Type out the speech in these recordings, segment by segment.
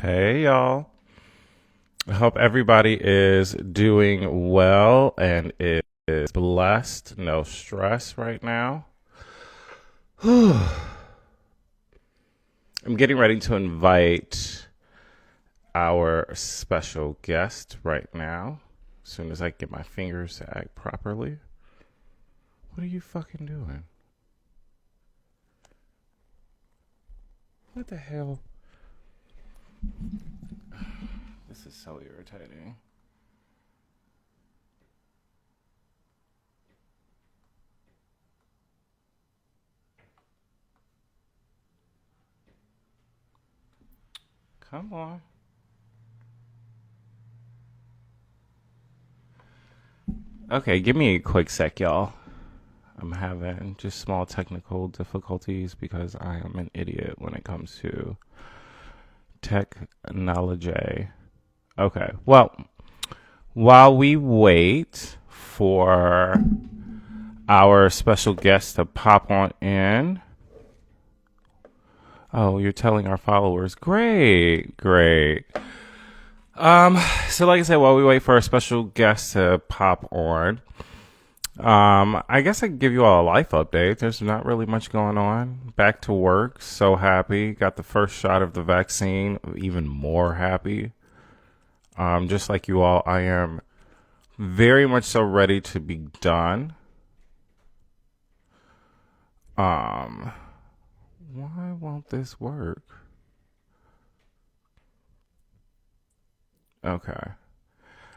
Hey, y'all. I hope everybody is doing well and is blessed. No stress right now. I'm getting ready to invite our special guest right now. As soon as I get my fingers to act properly. What are you fucking doing? What the hell? This is so irritating. Come on. Okay, give me a quick sec, y'all. I'm having just small technical difficulties because I am an idiot when it comes to technology. Okay, well, while we wait for our special guest to pop on in. Oh, you're telling our followers. Great. So like I said, while we wait for our special guest to pop on, I guess I can give you all a life update. There's not really much going on. Back to work. So happy. Got the first shot of the vaccine. Even more happy. Just like you all, I am very much so ready to be done. Why won't this work? Okay.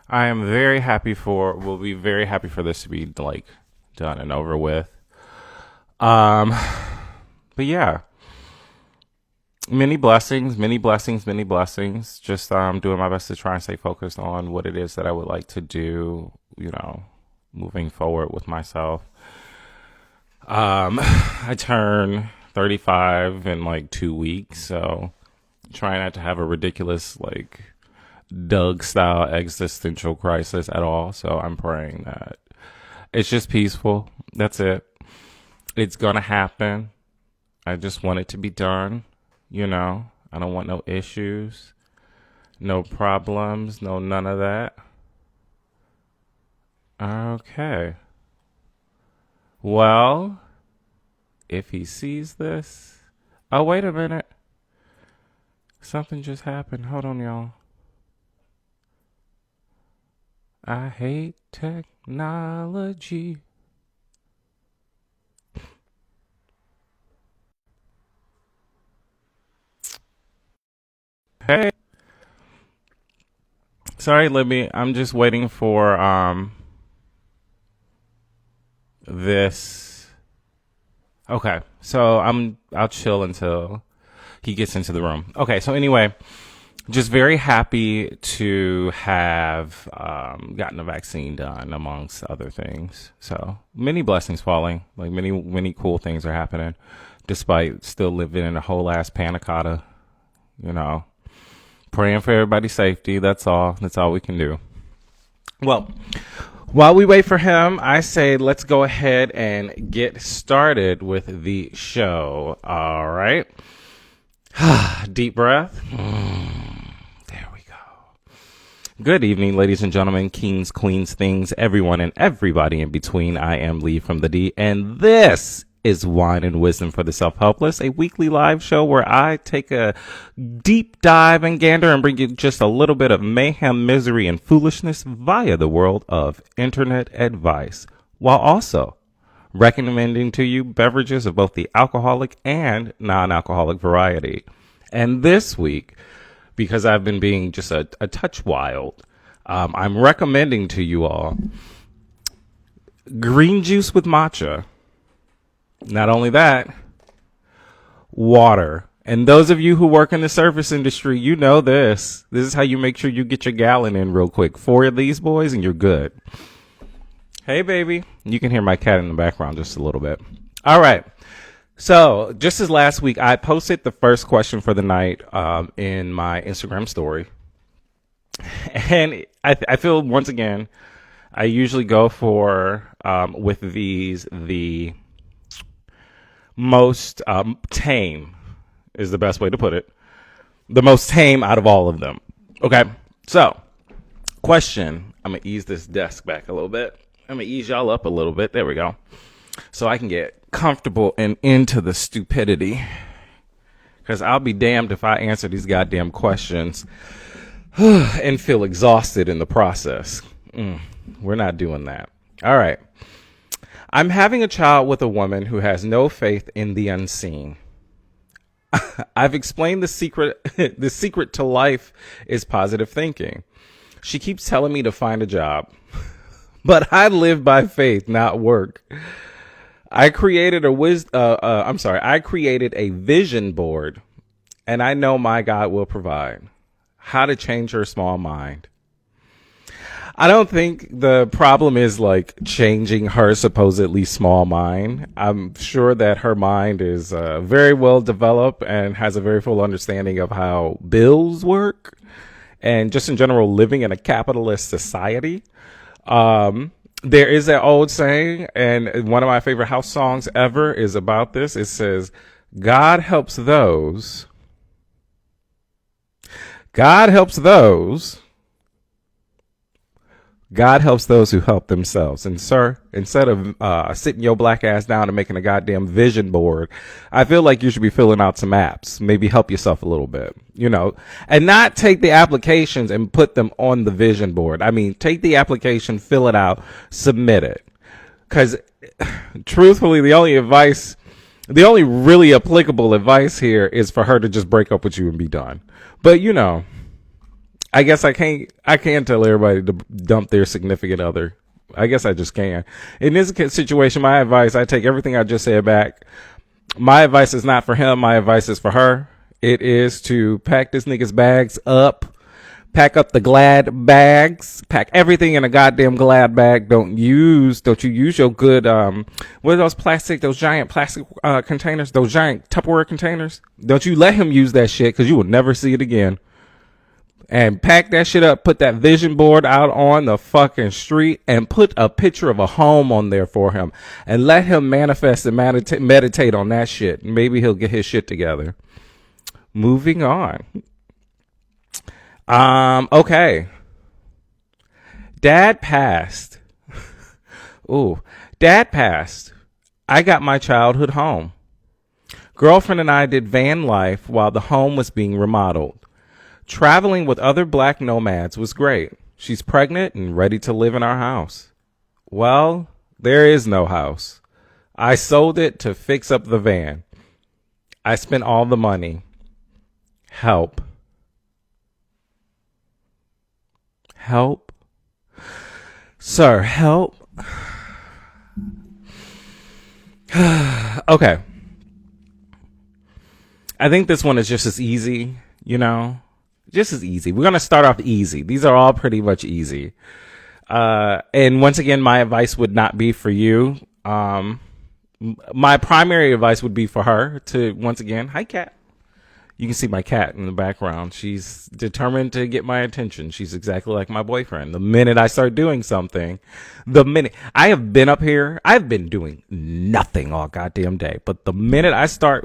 I am very happy will be very happy for this to be like done and over with. But yeah. Many blessings. Just doing my best to try and stay focused on what it is that I would like to do, moving forward with myself. I turn 35 in like 2 weeks, so trying not to have a ridiculous Doug style existential crisis at all. So I'm praying that it's just peaceful. That's it. It's gonna happen. I just want it to be done. I don't want no issues, no problems, no none of that. Okay. Well, if he sees this. Oh, wait a minute. Something just happened. Hold on, y'all. I hate technology. Hey. Sorry, Libby. I'm just waiting for this. Okay. So I'll chill until he gets into the room. Okay, so anyway, just very happy to have gotten the vaccine done, amongst other things. So many blessings falling, like many cool things are happening, despite still living in a whole ass panic cotta. Praying for everybody's safety. That's all we can do. Well, while we wait for him, I say let's go ahead and get started with the show. All right. Deep breath. There we go. Good evening, ladies and gentlemen, kings, queens, things, everyone and everybody in between. I am Lee from the D, and this is Wine and Wisdom for the Self-Helpless, a weekly live show where I take a deep dive and gander and bring you just a little bit of mayhem, misery, and foolishness via the world of internet advice, while also recommending to you beverages of both the alcoholic and non-alcoholic variety. And this week, because I've been being just a touch wild, I'm recommending to you all green juice with matcha. Not only that, water. And those of you who work in the service industry, you know this. This is how you make sure you get your gallon in real quick. 4 of these boys and you're good. Hey, baby. You can hear my cat in the background just a little bit. All right. So just as last week, I posted the first question for the night in my Instagram story. And I feel, once again, I usually go for, with these, the most tame is the best way to put it. The most tame out of all of them. Okay. So, question. I'm going to ease this desk back a little bit. I'm going to ease y'all up a little bit. There we go. So I can get comfortable and into the stupidity. Because I'll be damned if I answer these goddamn questions and feel exhausted in the process. We're not doing that. All right. I'm having a child with a woman who has no faith in the unseen. I've explained the secret. The secret to life is positive thinking. She keeps telling me to find a job, but I live by faith, not work. I created I created a vision board, and I know my God will provide. How to change her small mind. I don't think the problem is like changing her supposedly small mind. I'm sure that her mind is very well developed and has a very full understanding of how bills work and just in general living in a capitalist society. There is that old saying, and one of my favorite house songs ever is about this. It says, God helps those who help themselves. And sir, instead of sitting your black ass down and making a goddamn vision board, I feel like you should be filling out some apps. Maybe help yourself a little bit, and not take the applications and put them on the vision board. I mean, take the application, fill it out, submit it. Because truthfully, the only really applicable advice here is for her to just break up with you and be done. But I guess I can't tell everybody to dump their significant other. I guess I just can. In this situation, my advice, I take everything I just said back. My advice is not for him. My advice is for her. It is to pack this nigga's bags up. Pack up the Glad bags. Pack everything in a goddamn Glad bag. Don't you use your good, what are those giant plastic containers, those giant Tupperware containers? Don't you let him use that shit, because you will never see it again. And pack that shit up, put that vision board out on the fucking street, and put a picture of a home on there for him. And let him manifest and meditate on that shit. Maybe he'll get his shit together. Moving on. Okay. Dad passed. Dad passed. I got my childhood home. Girlfriend and I did van life while the home was being remodeled. Traveling with other black nomads was great. She's pregnant and ready to live in our house. Well, there is no house. I sold it to fix up the van. I spent all the money. Help. Help. Sir, help. Okay. I think this one is just as easy, just as easy. We're going to start off easy. These are all pretty much easy. And once again, my advice would not be for you. My primary advice would be for her to, once again, hi, cat. You can see my cat in the background. She's determined to get my attention. She's exactly like my boyfriend. The minute I start doing something, I have been up here, I've been doing nothing all goddamn day. But the minute I start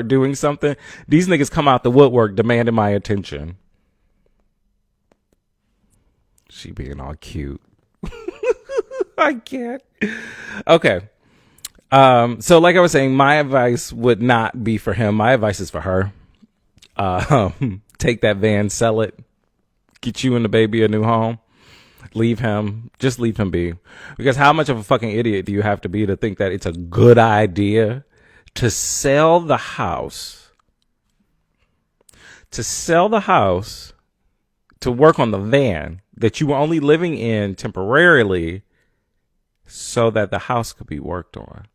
doing something, these niggas come out the woodwork demanding my attention. She being all cute. I can't. Okay. So like I was saying, my advice would not be for him. My advice is for her. Take that van, sell it, get you and the baby a new home, just leave him be. Because how much of a fucking idiot do you have to be to think that it's a good idea to sell the house, to work on the van that you were only living in temporarily so that the house could be worked on?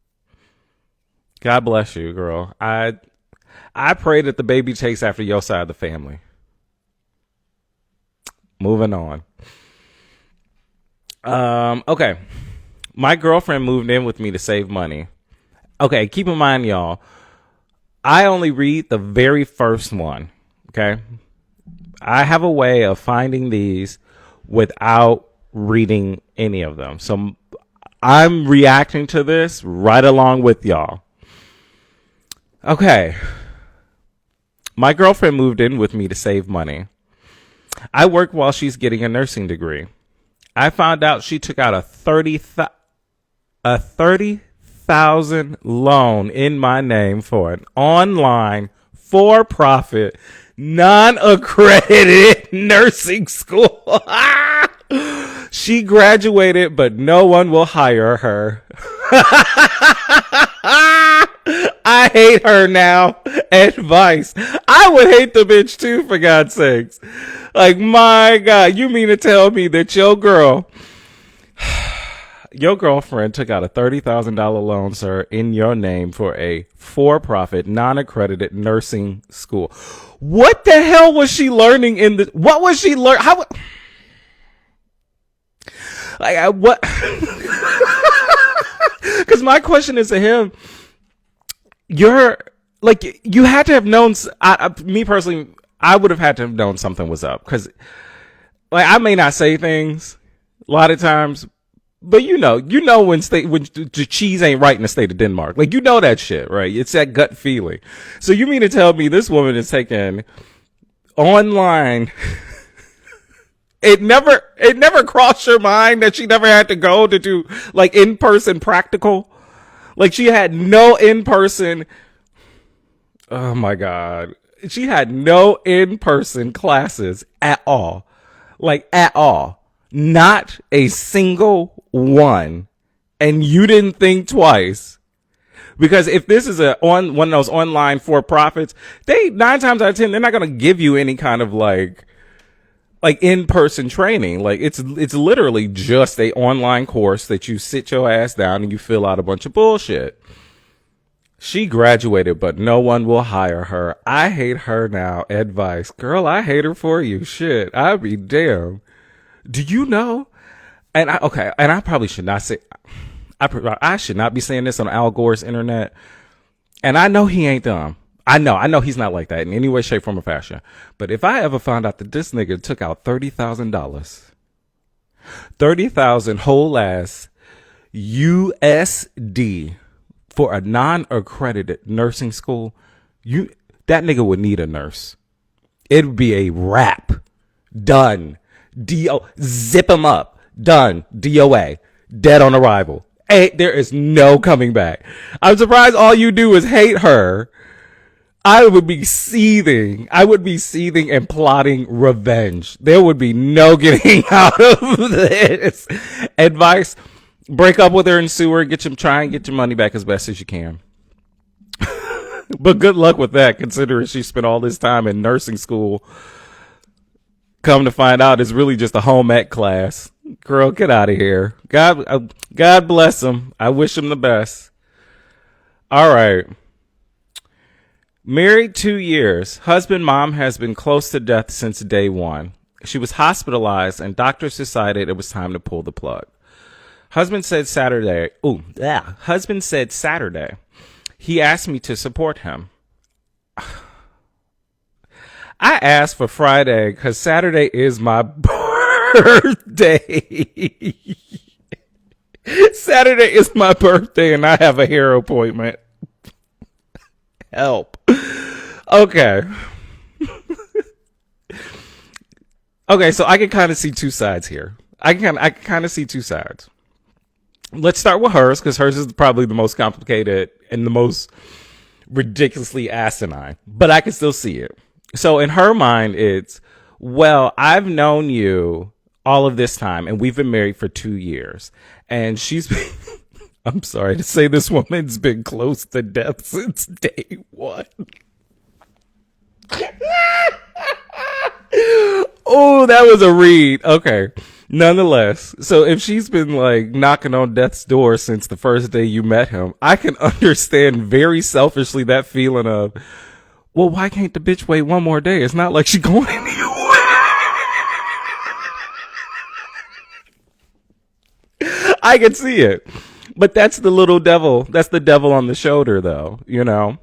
God bless you, girl. I pray that the baby takes after your side of the family. Moving on. Okay. My girlfriend moved in with me to save money. Okay, keep in mind, y'all, I only read the very first one. Okay. I have a way of finding these without reading any of them. So I'm reacting to this right along with y'all. Okay. My girlfriend moved in with me to save money. I work while she's getting a nursing degree. I found out she took out a $30,000 loan in my name for an online, for-profit, non-accredited nursing school. She graduated, but no one will hire her. I hate her now. Advice. I would hate the bitch too, for God's sakes. Like, my God, you mean to tell me that your girlfriend took out a $30,000 loan, sir, in your name for a for-profit, non-accredited nursing school? What the hell was she learning what was she learning? What? Because my question is to him, you had to have known, me personally, I would have had to have known something was up. Because, I may not say things a lot of times, but you know when the cheese ain't right in the state of Denmark. That shit, right? It's that gut feeling. So you mean to tell me this woman is taking online... It never crossed your mind that she never had to go to do in-person practical? She had no in-person. Oh my God. She had no in-person classes at all. At all. Not a single one. And you didn't think twice. Because if this is one of those online for-profits, 9 times out of 10, they're not going to give you any kind of in-person training. It's literally just a online course that you sit your ass down and you fill out a bunch of bullshit. She graduated, but no one will hire her. I hate her now. Advice. Girl, I hate her for you. Shit. I'd be damned. Do you know? And I probably should not say, I should not be saying this on Al Gore's internet. And I know he ain't dumb. I know he's not like that in any way, shape, form, or fashion. But if I ever found out that this nigga took out $30,000, 30,000 whole ass USD for a non-accredited nursing school, that nigga would need a nurse. It would be a wrap. Done. Zip him up. Done. DOA. Dead on arrival. There is no coming back. I'm surprised all you do is hate her. I would be seething and plotting revenge. There would be no getting out of this. Advice: break up with her and sue her. Try and get your money back as best as you can. But good luck with that, considering she spent all this time in nursing school. Come to find out, it's really just a home ec class. Girl, get out of here. God bless him. I wish him the best. All right. Married 2 years. Husband, mom has been close to death since day one. She was hospitalized and doctors decided it was time to pull the plug. Husband said Saturday. Husband said Saturday. He asked me to support him. I asked for Friday because Saturday is my birthday. Saturday is my birthday and I have a hair appointment. Help. Okay. Okay, so I can kind of see two sides here. I can kind of see two sides. Let's start with hers, because hers is probably the most complicated and the most ridiculously asinine. But I can still see it. So in her mind, it's, well, I've known you all of this time, and we've been married for 2 years. And she's been... I'm sorry to say this woman's been close to death since day one. Oh, that was a read. Okay. Nonetheless, so if she's been knocking on death's door since the first day you met him, I can understand very selfishly that feeling of, well, why can't the bitch wait one more day? It's not like she's going anywhere. I can see it. But that's the little devil. That's the devil on the shoulder, though, you know.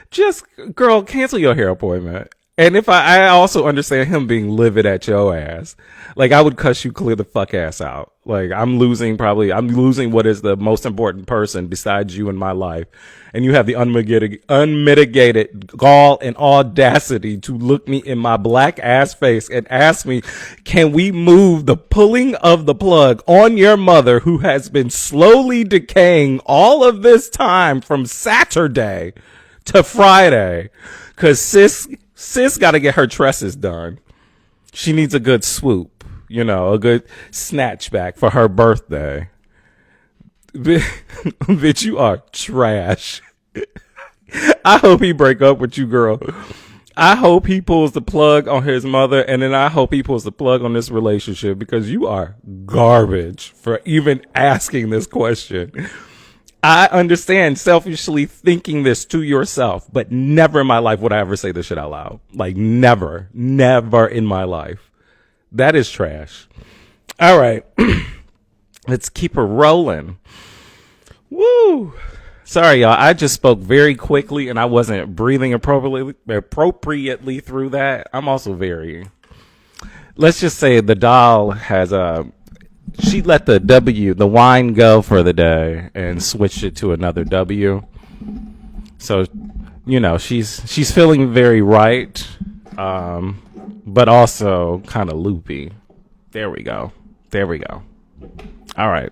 Just, girl, cancel your hair appointment. And if I also understand him being livid at your ass. Like, I would cuss you clear the fuck ass out. Like, I'm losing what is the most important person besides you in my life. And you have the unmitigated gall and audacity to look me in my black ass face and ask me, can we move the pulling of the plug on your mother who has been slowly decaying all of this time from Saturday to Friday? Cause sis got to get her tresses done. She needs a good swoop, a good snatch back for her birthday. Bitch, you are trash. I hope he break up with you, girl. I hope he pulls the plug on his mother, and then I hope he pulls the plug on this relationship, because you are garbage for even asking this question. I understand selfishly thinking this to yourself, but never in my life would I ever say this shit out loud. Like, never in my life. That is trash. All right. Let's keep her rolling. Woo. Sorry, y'all. I just spoke very quickly and I wasn't breathing appropriately through that. I'm also let's just say the doll has she let the wine go for the day and switched it to another W. So, she's feeling very right, but also kind of loopy. There we go. All right.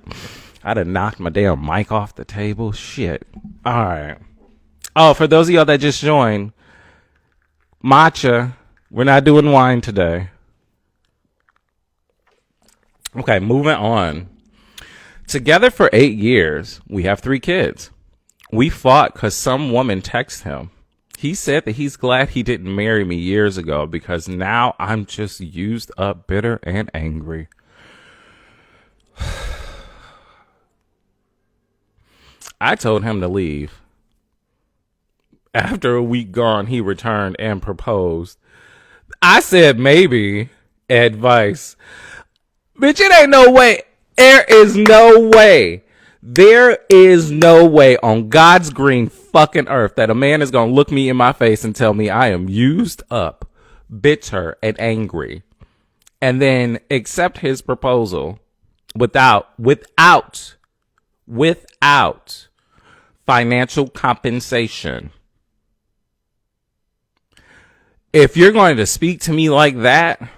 I done knocked my damn mic off the table. Shit. All right. Oh, for those of y'all that just joined, matcha. We're not doing wine today. Okay, moving on. Together for 8 years, we have 3 kids. We fought because some woman texted him. He said that he's glad he didn't marry me years ago because now I'm just used up, bitter, and angry. I told him to leave. After a week gone, he returned and proposed. I said maybe. Advice. Bitch, it ain't no way. There is no way. There is no way on God's green fucking earth that a man is going to look me in my face and tell me I am used up, bitter, and angry, and then accept his proposal without financial compensation. If you're going to speak to me like that,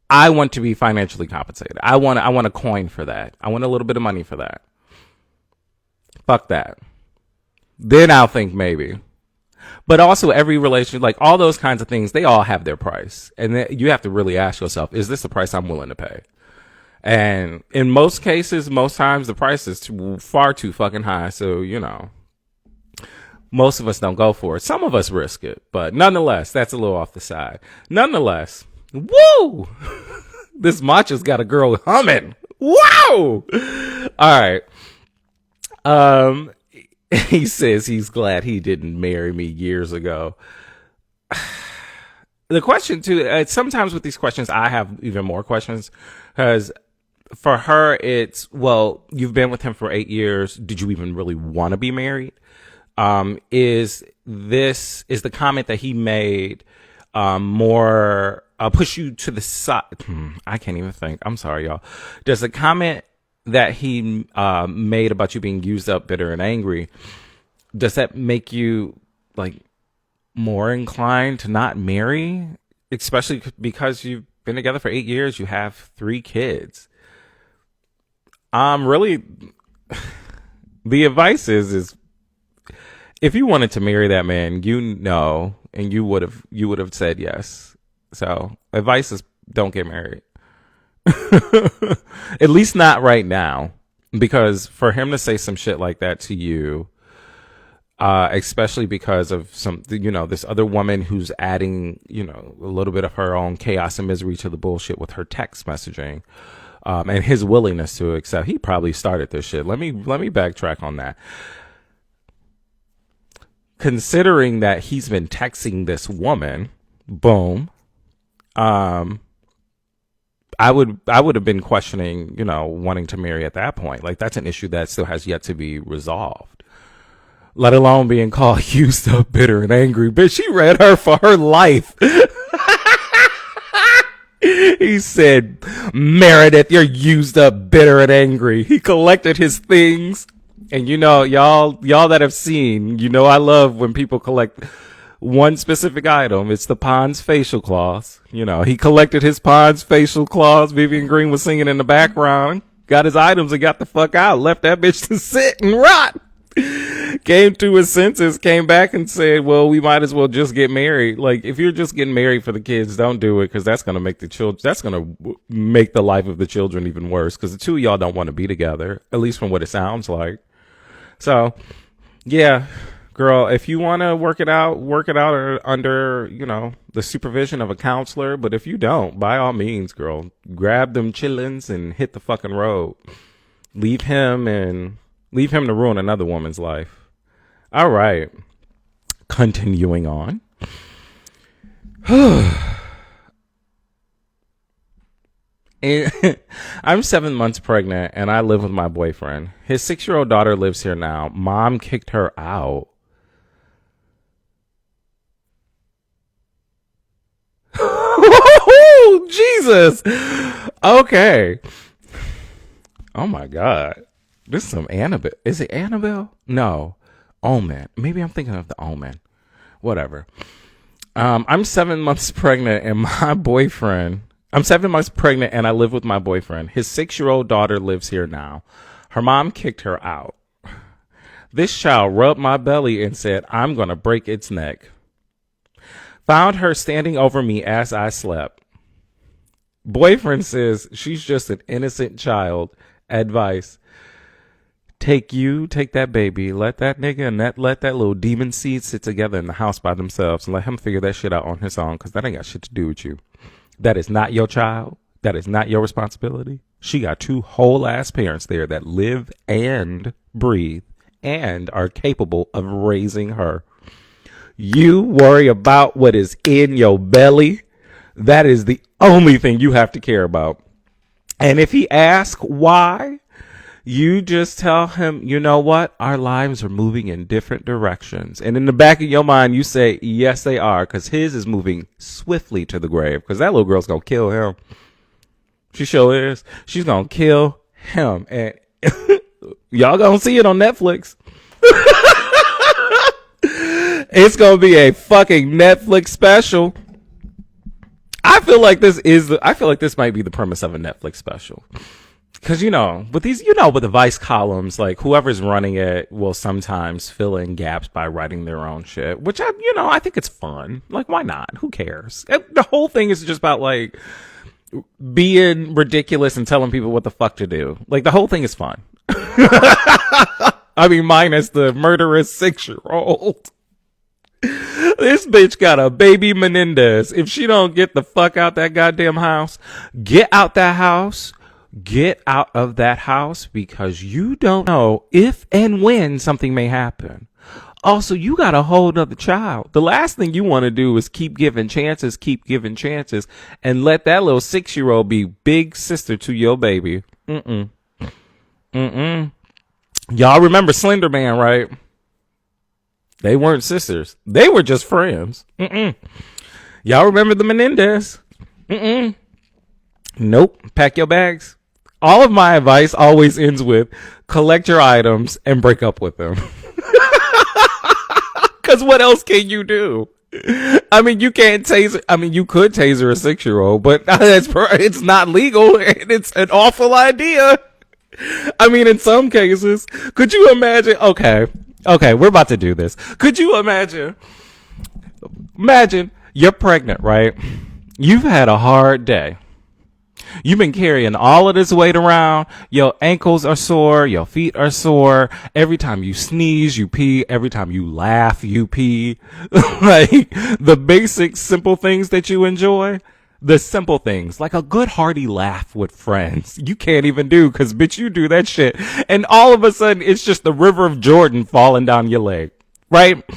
I want to be financially compensated. I want a coin for that. I want a little bit of money for that. Fuck that. Then I'll think maybe. But also every relationship, like all those kinds of things, they all have their price. And then you have to really ask yourself, is this the price I'm willing to pay? And in most cases, most times the price is far too fucking high. So, most of us don't go for it. Some of us risk it. But nonetheless, that's a little off the side. Nonetheless, woo! This matcha's got a girl humming. Wow! All right. He says he's glad he didn't marry me years ago. The question too, sometimes with these questions, I have even more questions, because for her, it's, well, you've been with him for 8 years. Did you even really want to be married? Is the comment that he made, more, push you to the side? I can't even think. I'm sorry, y'all. Does the comment that he made about you being used up, bitter, and angry, does that make you like more inclined to not marry, especially because you've been together for 8 years, you have 3 kids? Really, the advice is if you wanted to marry that man, and you would have said yes. So advice is don't get married. At least not right now, because for him to say some shit like that to you, especially because of this other woman who's adding, a little bit of her own chaos and misery to the bullshit with her text messaging, and his willingness to accept, he probably started this shit. Let me backtrack on that. Considering that he's been texting this woman, boom, I would have been questioning, wanting to marry at that point. Like, that's an issue that still has yet to be resolved. let alone being called used up, bitter, and angry. Bitch, she read her for her life. He said, Meredith, you're used up, bitter, and angry. He collected his things. And you know, y'all that have seen, you know I love when people collect one specific item. It's the Pond's facial cloths. You know, he collected his Pond's facial cloths. Vivian Green was singing in the background. Got his items and got the fuck out. Left that bitch to sit and rot. Came to his senses, came back and said, well, we might as well just get married. Like, if you're just getting married for the kids, don't do it, because that's going to make the life of the children even worse, because the two of y'all don't want to be together, at least from what it sounds like. So, yeah, girl, if you want to work it out under, you know, the supervision of a counselor. But if you don't, by all means, girl, grab them chillins and hit the fucking road. Leave him to ruin another woman's life. All right. Continuing on. I'm 7 months pregnant and I live with my boyfriend. His 6-year-old daughter lives here now. Mom kicked her out. Jesus. Okay. Oh my God. This is some Annabelle. Is it Annabelle? No. Omen. Maybe I'm thinking of the Omen. Whatever. I'm 7 months pregnant and I'm 7 months pregnant and I live with my boyfriend. His 6-year-old daughter lives here now. Her mom kicked her out. This child rubbed my belly and said, I'm going to break its neck. Found her standing over me as I slept. Boyfriend says she's just an innocent child. Advice. Take that baby, let that nigga and let that little demon seed sit together in the house by themselves and let him figure that shit out on his own, because that ain't got shit to do with you. That is not your child. That is not your responsibility. She got 2 whole ass parents there that live and breathe and are capable of raising her. You worry about what is in your belly. That is the only thing you have to care about. And if he asks why, you just tell him, you know what? Our lives are moving in different directions. And in the back of your mind, you say, yes, they are, because his is moving swiftly to the grave, because that little girl's going to kill him. She sure is. She's going to kill him. And y'all going to see it on Netflix. It's going to be a fucking Netflix special. I feel like this might be the premise of a Netflix special. Because, with the Vice columns, like, whoever's running it will sometimes fill in gaps by writing their own shit, which, I think it's fun. Like, why not? Who cares? The whole thing is just about, like, being ridiculous and telling people what the fuck to do. Like, the whole thing is fun. I mean, minus the murderous 6-year-old. This bitch got a baby Menendez. If she don't get the fuck out that goddamn house, get out that house. Get out of that house, because you don't know if and when something may happen. Also, you got a whole other child. The last thing you want to do is keep giving chances, and let that little 6-year-old be big sister to your baby. Y'all remember Slender Man, right? They weren't sisters. They were just friends. Y'all remember the Menendez? Nope. Pack your bags. All of my advice always ends with collect your items and break up with them. Because what else can you do? I mean, you can't taser. I mean, you could taser a 6-year-old, but it's not legal and it's an awful idea. I mean, in some cases, could you imagine? Okay, we're about to do this. Could you imagine you're pregnant, right? You've had a hard day. You've been carrying all of this weight around. Your ankles are sore. Your feet are sore. Every time you sneeze, you pee. Every time you laugh, you pee. Like, the basic simple things that you enjoy. The simple things, like a good hearty laugh with friends, you can't even do, because, bitch, you do that shit. And all of a sudden, it's just the river of Jordan falling down your leg, right?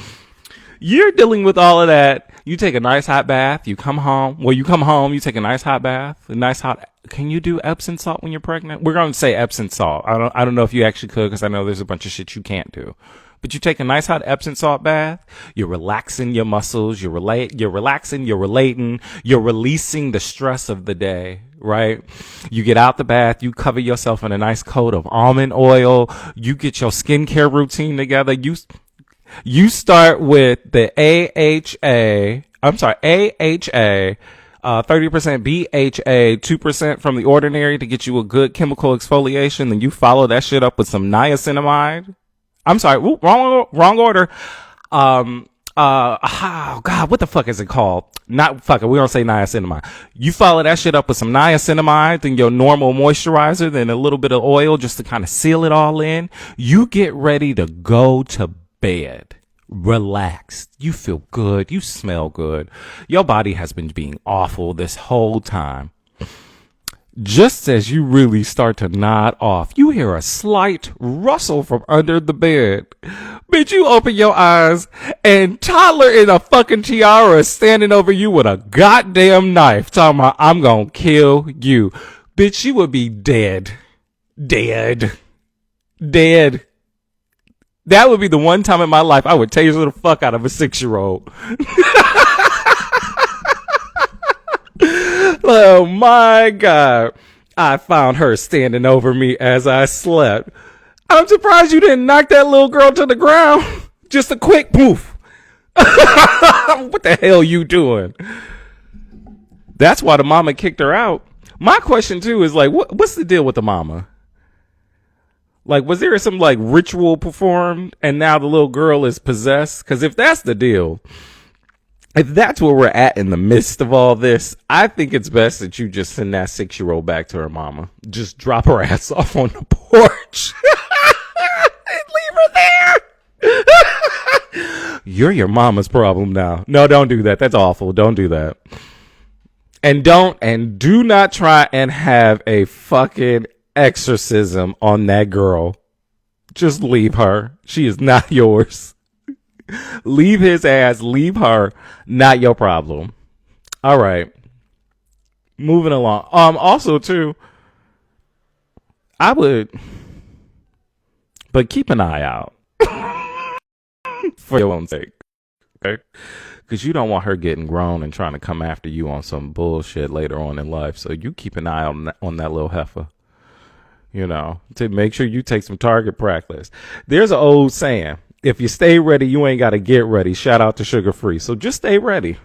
You're dealing with all of that. You take a nice hot bath. You come home. You take a nice hot bath. Can you do Epsom salt when you're pregnant? We're going to say Epsom salt. I don't know if you actually could, because I know there's a bunch of shit you can't do. But you take a nice hot Epsom salt bath, you're relaxing your muscles, you're relaxing, you're relating, you're releasing the stress of the day, right? You get out the bath, you cover yourself in a nice coat of almond oil, you get your skincare routine together, you start with the AHA, 30% BHA, 2% from the ordinary to get you a good chemical exfoliation. Then you follow that shit up with some niacinamide. I'm sorry, wrong order. Oh God, what the fuck is it called? Not fucking, we don't say niacinamide. You follow that shit up with some niacinamide, then your normal moisturizer, then a little bit of oil just to kind of seal it all in. You get ready to go to bed. Relaxed. You feel good. You smell good. Your body has been being awful this whole time. Just as you really start to nod off, you hear a slight rustle from under the bed. Bitch, you open your eyes and toddler in a fucking tiara is standing over you with a goddamn knife talking about, I'm gonna kill you. Bitch, you would be dead. Dead. That would be the one time in my life I would taser the fuck out of a 6-year-old. Oh my God. I found her standing over me as I slept. I'm surprised you didn't knock that little girl to the ground. Just a quick poof. What the hell you doing? That's why the mama kicked her out. My question too is like, what's the deal with the mama? Like, was there some like ritual performed and now the little girl is possessed? Because if that's the deal, if that's where we're at in the midst of all this, I think it's best that you just send that 6-year-old back to her mama. Just drop her ass off on the porch. And leave her there. You're your mama's problem now. No, don't do that. That's awful. Don't do that. And do not try and have a fucking exorcism on that girl. Just leave her. She is not yours. Leave his ass, leave her, not your problem. All right. Moving along. Also too, but keep an eye out for your own sake. Okay? Because you don't want her getting grown and trying to come after you on some bullshit later on in life. So you keep an eye on that little heifer. You know, to make sure you take some target practice. There's an old saying, if you stay ready, you ain't got to get ready. Shout out to Sugar Free. So just stay ready.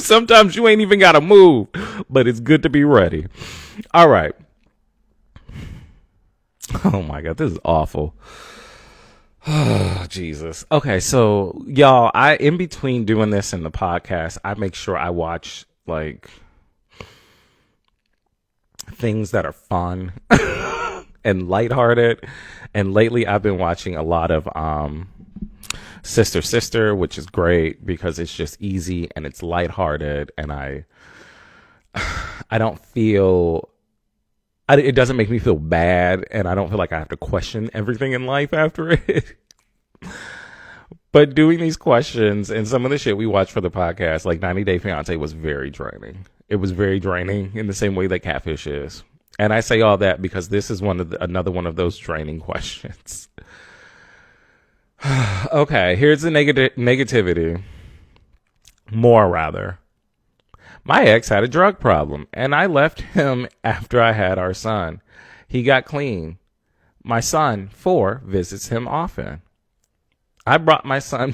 Sometimes you ain't even got to move, but it's good to be ready. All right. Oh my God, this is awful. Oh, Jesus. Okay, so y'all, in between doing this and the podcast, I make sure I watch like things that are fun and lighthearted. And lately I've been watching a lot of Sister, which is great because it's just easy and it's lighthearted, and I don't feel it doesn't make me feel bad, and I don't feel like I have to question everything in life after it. But doing these questions and some of the shit we watched for the podcast, like 90 Day Fiancé, was very draining. It was very draining in the same way that Catfish is. And I say all that because this is another one of those draining questions. Okay, here's the negativity. More rather. My ex had a drug problem, and I left him after I had our son. He got clean. My son, 4, visits him often. I brought my son...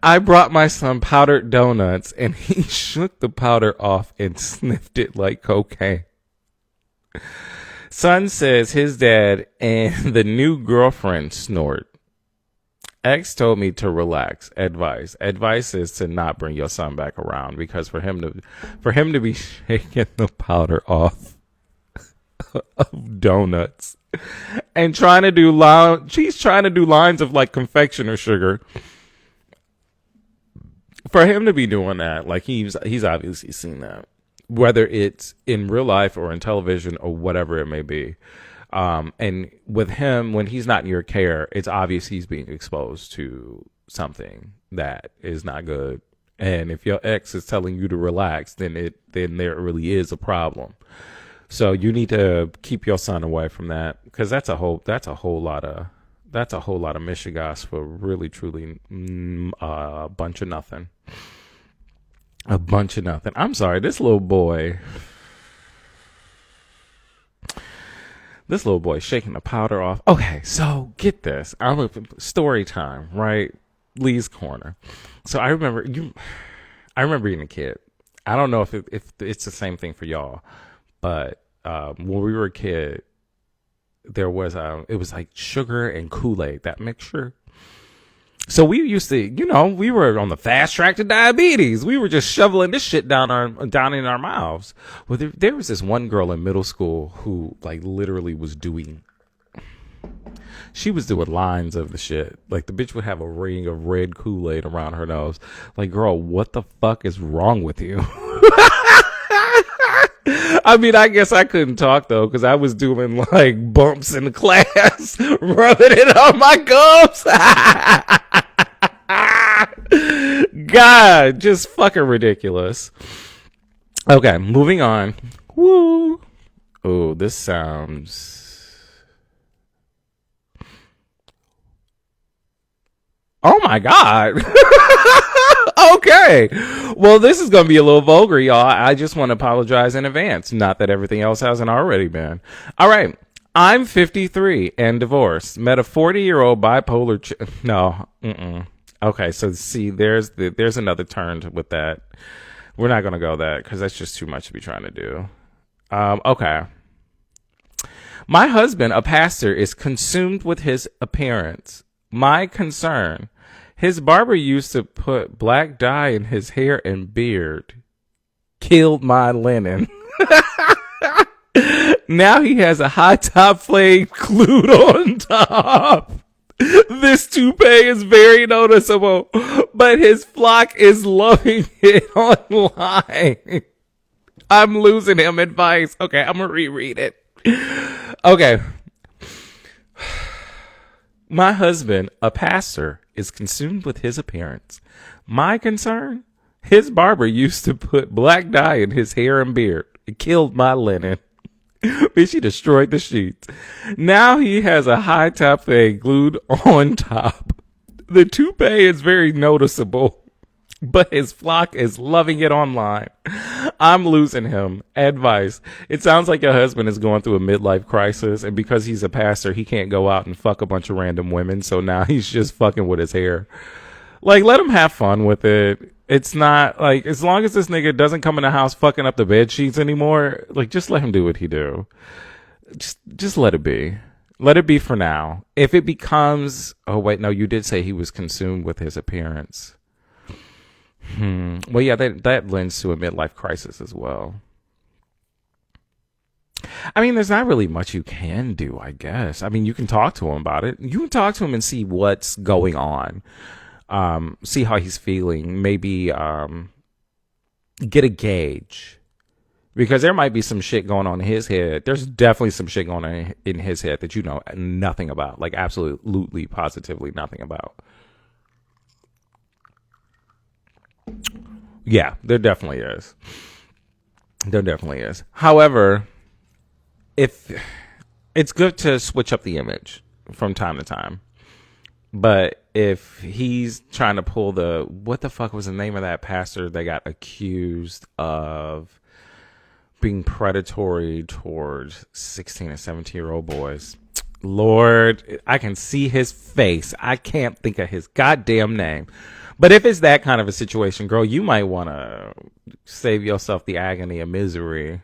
I brought my son powdered donuts, and he shook the powder off and sniffed it like cocaine. Son says his dad and the new girlfriend snort. Ex told me to relax. Advice is to not bring your son back around, because for him to be shaking the powder off of donuts and she's trying to do lines of like confectioner sugar. For him to be doing that, like he's obviously seen that, whether it's in real life or in television or whatever it may be. And with him, when he's not in your care, it's obvious he's being exposed to something that is not good. And if your ex is telling you to relax, then there really is a problem. So you need to keep your son away from that, because that's a whole lot of mishigas for really truly a bunch of nothing. A bunch of nothing. I'm sorry, this little boy shaking the powder off. Okay, so get this. Story time, right? Lee's Corner. So I remember being a kid. I don't know if it's the same thing for y'all, but when we were a kid, there was it was like sugar and Kool-Aid, that mixture. So we used to, we were on the fast track to diabetes. We were just shoveling this shit down in our mouths. Well, there was this one girl in middle school who like literally was doing lines of the shit. Like the bitch would have a ring of red Kool-Aid around her nose. Like, girl, what the fuck is wrong with you? I mean, I guess I couldn't talk though, because I was doing like bumps in the class, rubbing it on my gums. God, just fucking ridiculous. Okay, moving on. Woo. Oh, this sounds. Oh my God. Okay. Well, this is going to be a little vulgar, y'all. I just want to apologize in advance. Not that everything else hasn't already been. All right. I'm 53 and divorced. Met a 40-year-old bipolar. No. Okay. So see, there's another turn with that. We're not going to go that because that's just too much to be trying to do. Okay. My husband, a pastor, is consumed with his appearance. My concern. His barber used to put black dye in his hair and beard. Killed my linen. Now he has a high top fade glued on top. This toupee is very noticeable, but his flock is loving it online. I'm losing him advice. Okay, I'm going to reread it. Okay. My husband, a pastor, is consumed with his appearance. My concern? His barber used to put black dye in his hair and beard. It killed my linen. Bitch, she destroyed the sheets. Now he has a high top fade glued on top. The toupee is very noticeable, but his flock is loving it online. I'm losing him. Advice. It sounds like your husband is going through a midlife crisis, and because he's a pastor, he can't go out and fuck a bunch of random women, so now he's just fucking with his hair. Like, let him have fun with it. It's not, like, as long as this nigga doesn't come in the house fucking up the bed sheets anymore, like, just let him do what he do. Just let it be. Let it be for now. If it becomes, oh wait, no, you did say he was consumed with his appearance. Well, yeah, that lends to a midlife crisis as well. I mean, there's not really much you can do, I guess. I mean, you can talk to him about it. You can talk to him and see what's going on. See how he's feeling. Maybe get a gauge. Because there might be some shit going on in his head. There's definitely some shit going on in his head that you know nothing about. Like, absolutely, positively nothing about. Yeah, there definitely is. There definitely is. However, if it's good to switch up the image from time to time. But if he's trying to pull what the fuck was the name of that pastor that got accused of being predatory towards 16 and 17-year-old boys? Lord, I can see his face. I can't think of his goddamn name. But if it's that kind of a situation, girl, you might want to save yourself the agony and misery.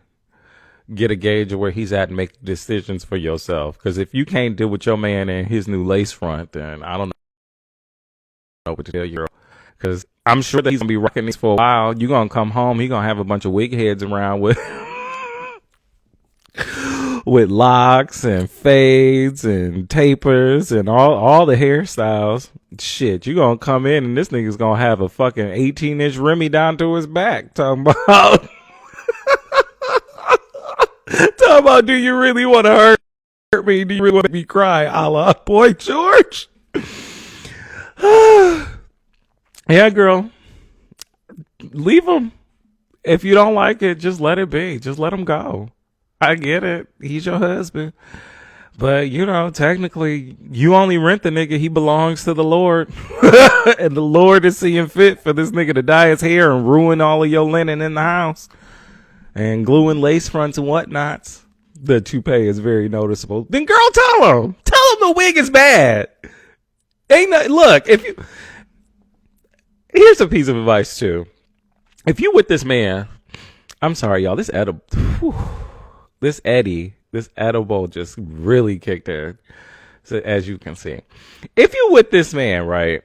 Get a gauge of where he's at and make decisions for yourself. Because if you can't deal with your man and his new lace front, then I don't know what to tell you. Because I'm sure that he's going to be rocking these for a while. You're going to come home. He's going to have a bunch of wig heads around with with locks and fades and tapers and all the hairstyles. Shit, you gonna come in and this nigga's gonna have a fucking 18-inch Remy down to his back. Talking about do you really want to hurt me? Do you really want to be cry? A la Boy George. Yeah, girl. leave him. If you don't like it, just let it be. Just let him go. I get it. He's your husband. But, technically, you only rent the nigga. He belongs to the Lord. And the Lord is seeing fit for this nigga to dye his hair and ruin all of your linen in the house. And gluing lace fronts and whatnots. The toupee is very noticeable. Then, girl, tell him. Tell him the wig is bad. Look, here's a piece of advice, too. If you with this man, I'm sorry, y'all, this edible just really kicked in. So, as you can see. If you with this man, right?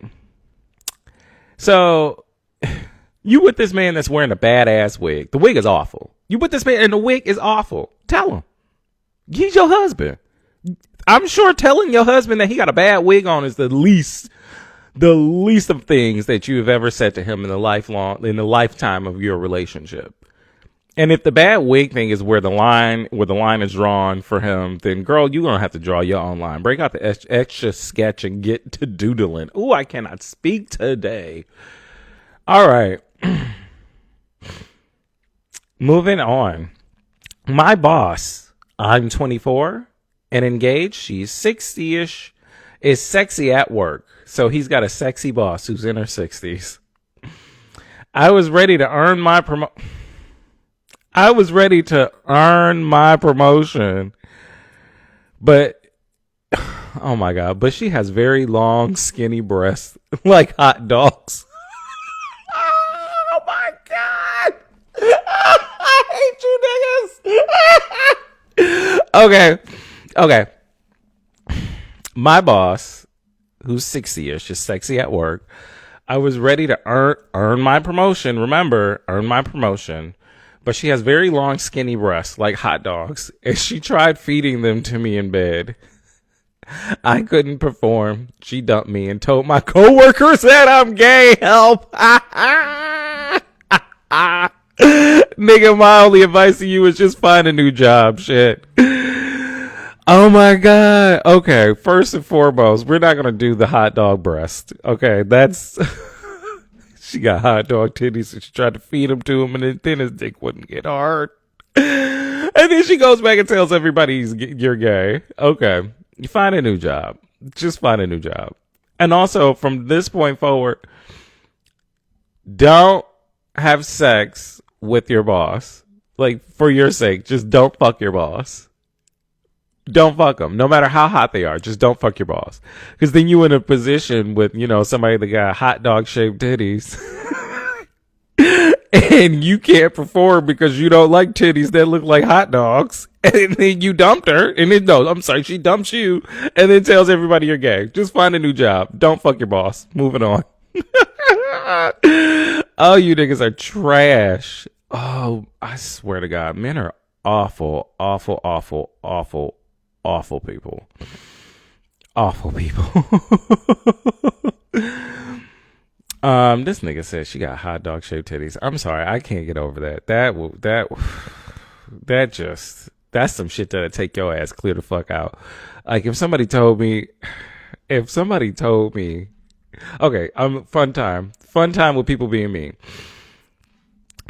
So, you with this man that's wearing a badass wig. The wig is awful. You with this man and the wig is awful. Tell him. He's your husband. I'm sure telling your husband that he got a bad wig on is the least of things that you have ever said to him in the lifetime of your relationship. And if the bad wig thing is where the line is drawn for him, then girl, you're gonna have to draw your own line. Break out the extra sketch and get to doodling. Ooh, I cannot speak today. All right. Moving on. My boss, I'm 24 and engaged. She's 60-ish, is sexy at work. So he's got a sexy boss who's in her 60s. I was ready to earn my promotion. But, oh my God, but she has very long, skinny breasts, like hot dogs. Oh my God. I hate you niggas. Okay. My boss, who's 60-ish, is sexy at work. I was ready to earn my promotion. Remember, earn my promotion. But she has very long, skinny breasts, like hot dogs. And she tried feeding them to me in bed. I couldn't perform. She dumped me and told my coworkers that I'm gay. Help. Nigga, my only advice to you is just find a new job. Shit. Oh my God. Okay. First and foremost, we're not going to do the hot dog breast. Okay. That's, she got hot dog titties and she tried to feed them to him and then his dick wouldn't get hard. And then she goes back and tells everybody you're gay. Okay. You find a new job. Just find a new job. And also from this point forward, don't have sex with your boss. Like for your sake, just don't fuck your boss. Don't fuck them. No matter how hot they are, just don't fuck your boss. Because then you in a position with, somebody that got hot dog shaped titties. And you can't perform because you don't like titties that look like hot dogs. And then you dumped her. And then, she dumps you. And then tells everybody you're gay. Just find a new job. Don't fuck your boss. Moving on. Oh, you niggas are trash. Oh, I swear to God. Men are awful, awful, awful, awful. Awful people. Awful people. This nigga said she got hot dog shaped titties. I'm sorry, I can't get over that. That's some shit that'll take your ass clear the fuck out. Like if somebody told me, okay, fun time with people being mean.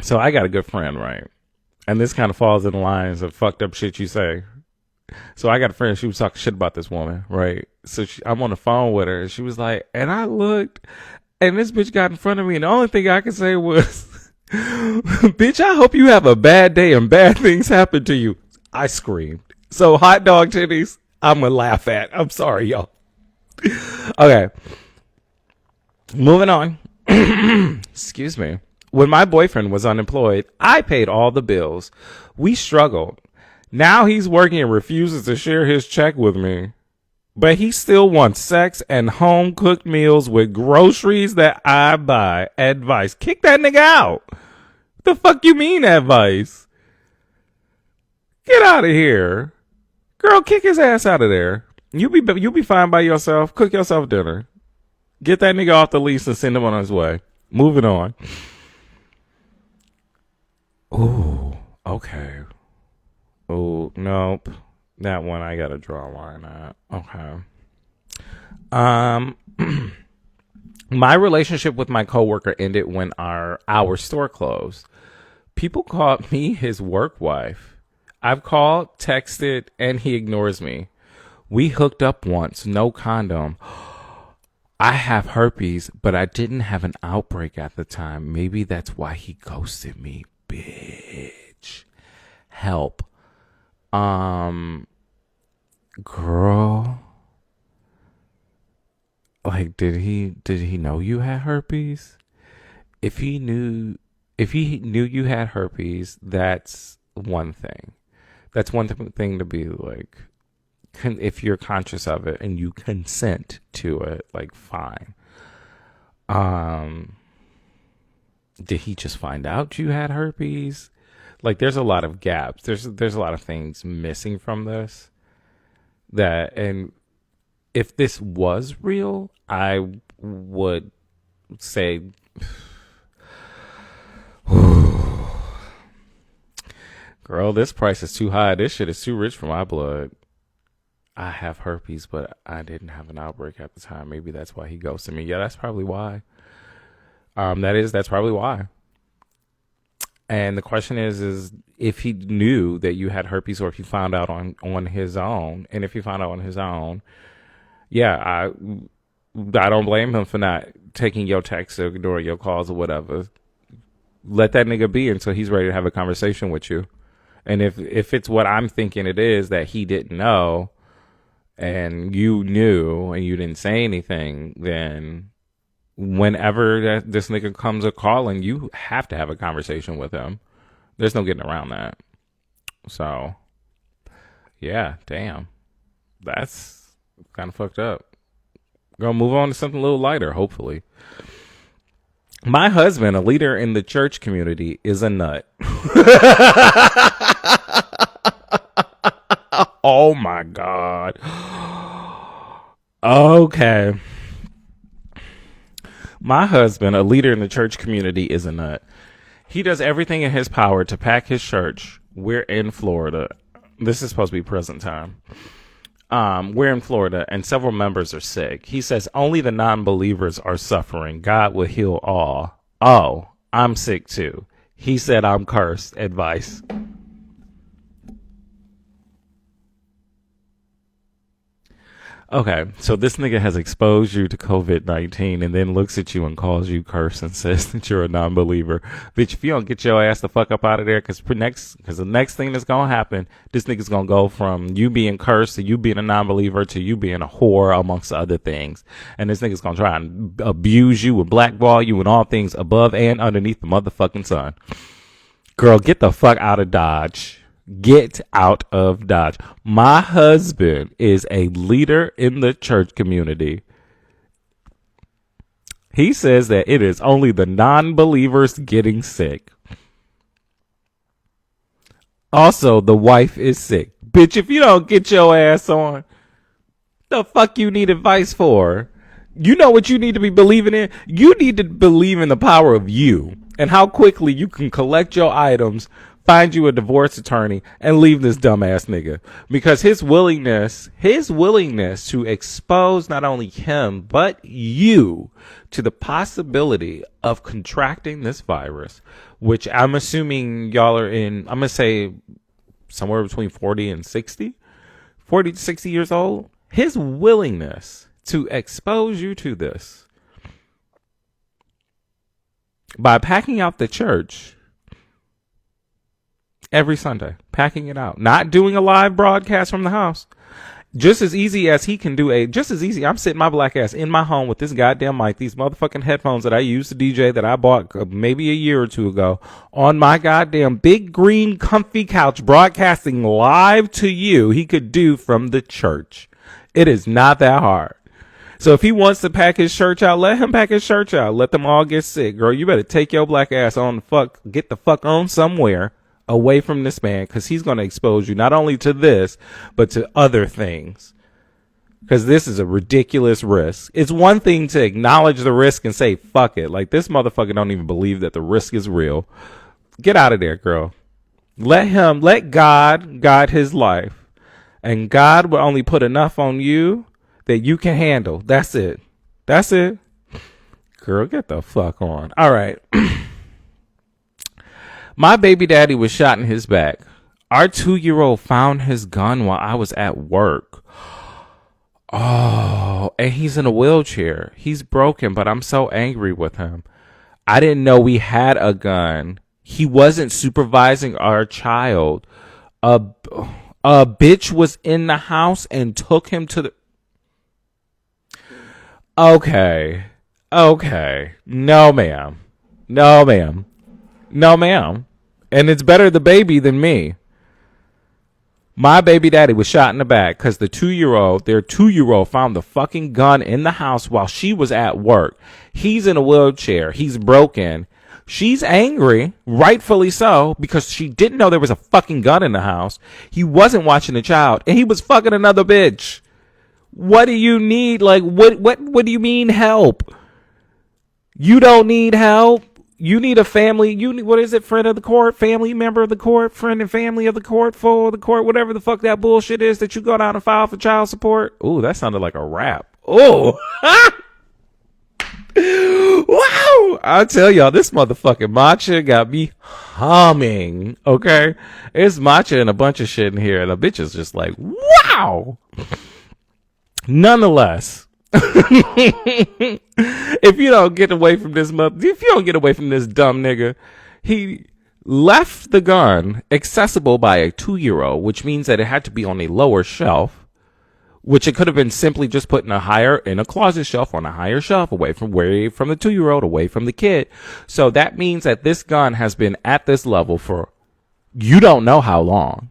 So I got a good friend, right? And this kind of falls in the lines of fucked up shit you say. So I got a friend, she was talking shit about this woman, right? So I'm on the phone with her, and she was like, and I looked, and this bitch got in front of me, and the only thing I could say was, bitch, I hope you have a bad day and bad things happen to you. I screamed. So hot dog titties, I'm gonna laugh at. I'm sorry, y'all. Okay. Moving on. Excuse me. When my boyfriend was unemployed, I paid all the bills. We struggled. Now he's working and refuses to share his check with me. But he still wants sex and home cooked meals with groceries that I buy. Advice. Kick that nigga out. What the fuck you mean advice? Get out of here. Girl, kick his ass out of there. You'll be fine by yourself. Cook yourself dinner. Get that nigga off the lease and send him on his way. Moving on. Ooh, okay. Oh, nope. That one I gotta draw a line at. Okay. My relationship with my coworker ended when our store closed. People called me his work wife. I've called, texted, and he ignores me. We hooked up once, no condom. I have herpes, but I didn't have an outbreak at the time. Maybe that's why he ghosted me, bitch. Help. Girl. Like, did he know you had herpes? If he knew you had herpes, that's one thing. That's one thing to be like, if you're conscious of it and you consent to it, like, fine. Did he just find out you had herpes? Like, there's a lot of gaps. There's a lot of things missing from this. And if this was real, I would say, girl, this price is too high. This shit is too rich for my blood. I have herpes, but I didn't have an outbreak at the time. Maybe that's why he ghosted me. Yeah, that's probably why. That's probably why. And the question is if he knew that you had herpes, or if he found out on his own. And if he found out on his own, yeah, I don't blame him for not taking your texts or ignoring your calls or whatever. Let that nigga be until he's ready to have a conversation with you. And if it's what I'm thinking it is, that he didn't know and you knew and you didn't say anything, then whenever this nigga comes a calling, you have to have a conversation with him. There's no getting around that. So, yeah, damn. That's kind of fucked up. Gonna move on to something a little lighter, hopefully. My husband, a leader in the church community, is a nut. Oh my God. Okay. My husband, a leader in the church community, is a nut. He does everything in his power to pack his church. We're in Florida. This is supposed to be present time. We're in Florida and several members are sick. He says only the non-believers are suffering. God will heal all. Oh, I'm sick too. He said I'm cursed. Advice. Okay, so this nigga has exposed you to COVID-19 and then looks at you and calls you cursed and says that you're a non-believer. Bitch, if you don't get your ass the fuck up out of there, because the next thing that's going to happen, this nigga's going to go from you being cursed to you being a non-believer to you being a whore, amongst other things. And this nigga's going to try and abuse you and blackball you and all things above and underneath the motherfucking sun. Girl, get the fuck out of Dodge. Get out of Dodge. My husband is a leader in the church community. He says that it is only the non-believers getting sick. Also, the wife is sick. Bitch, if you don't get your ass on, the fuck you need advice for? You know what you need to be believing in? You need to believe in the power of you and how quickly you can collect your items, find you a divorce attorney, and leave this dumbass nigga. Because his willingness to expose not only him, but you to the possibility of contracting this virus, which I'm assuming y'all are in, I'm going to say somewhere between 40 and 60, 40 to 60 years old. His willingness to expose you to this by packing out the church every Sunday, packing it out, not doing a live broadcast from the house. Just as easy as he can do I'm sitting my black ass in my home with this goddamn mic, these motherfucking headphones that I use to DJ that I bought maybe a year or two ago, on my goddamn big green comfy couch, broadcasting live to you. He could do from the church. It is not that hard. So if he wants to pack his church out, let him pack his church out. Let them all get sick. Girl, you better take your black ass get the fuck on somewhere away from this man, because he's going to expose you not only to this, but to other things. Because this is a ridiculous risk. It's one thing to acknowledge the risk and say, fuck it. Like, this motherfucker don't even believe that the risk is real. Get out of there, girl. Let God guide his life. And God will only put enough on you that you can handle. That's it. That's it. girl, get the fuck on. All right. My baby daddy was shot in his back. Our 2-year-old found his gun while I was at work. Oh, and he's in a wheelchair. He's broken, but I'm so angry with him. I didn't know we had a gun. He wasn't supervising our child. A bitch was in the house and took him to the... Okay. No, ma'am. And it's better the baby than me. My baby daddy was shot in the back because their 2-year-old found the fucking gun in the house while she was at work. He's in a wheelchair. He's broken. She's angry, rightfully so, because she didn't know there was a fucking gun in the house. He wasn't watching the child, and he was fucking another bitch. What do you need? Like, what do you mean help? You don't need help. You need a family. You need, what is it? Friend of the court, family member of the court, friend and family of the court, foe of the court, whatever the fuck that bullshit is that you go down and file for child support. Ooh, that sounded like a rap. Oh, wow. I tell y'all, this motherfucking matcha got me humming. Okay. It's matcha and a bunch of shit in here. And the bitch is just like, wow. Nonetheless, if you don't get away from this dumb nigga, he left the gun accessible by a 2-year-old, which means that it had to be on a lower shelf, which it could have been simply just put in a closet shelf on a higher shelf away from the 2-year-old, away from the kid. So that means that this gun has been at this level for you don't know how long.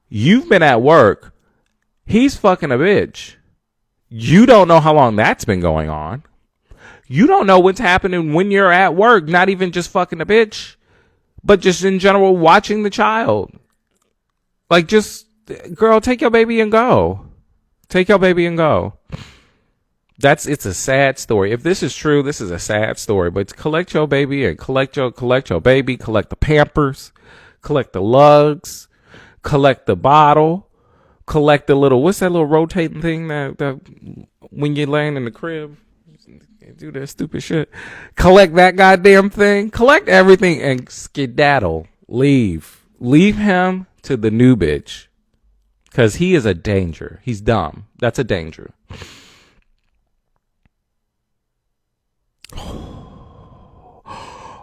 You've been at work. He's fucking a bitch. You don't know how long that's been going on. You don't know what's happening when you're at work, not even just fucking a bitch, but just in general watching the child. Like, just, girl, take your baby and go. Take your baby and go. It's a sad story. If this is true, this is a sad story. But collect your baby and collect your baby, collect the Pampers, collect the lugs, collect the bottle. Collect the little, what's that little rotating thing that when you're laying in the crib, do that stupid shit. Collect that goddamn thing. Collect everything and skedaddle. Leave him to the new bitch. Because he is a danger. He's dumb. That's a danger.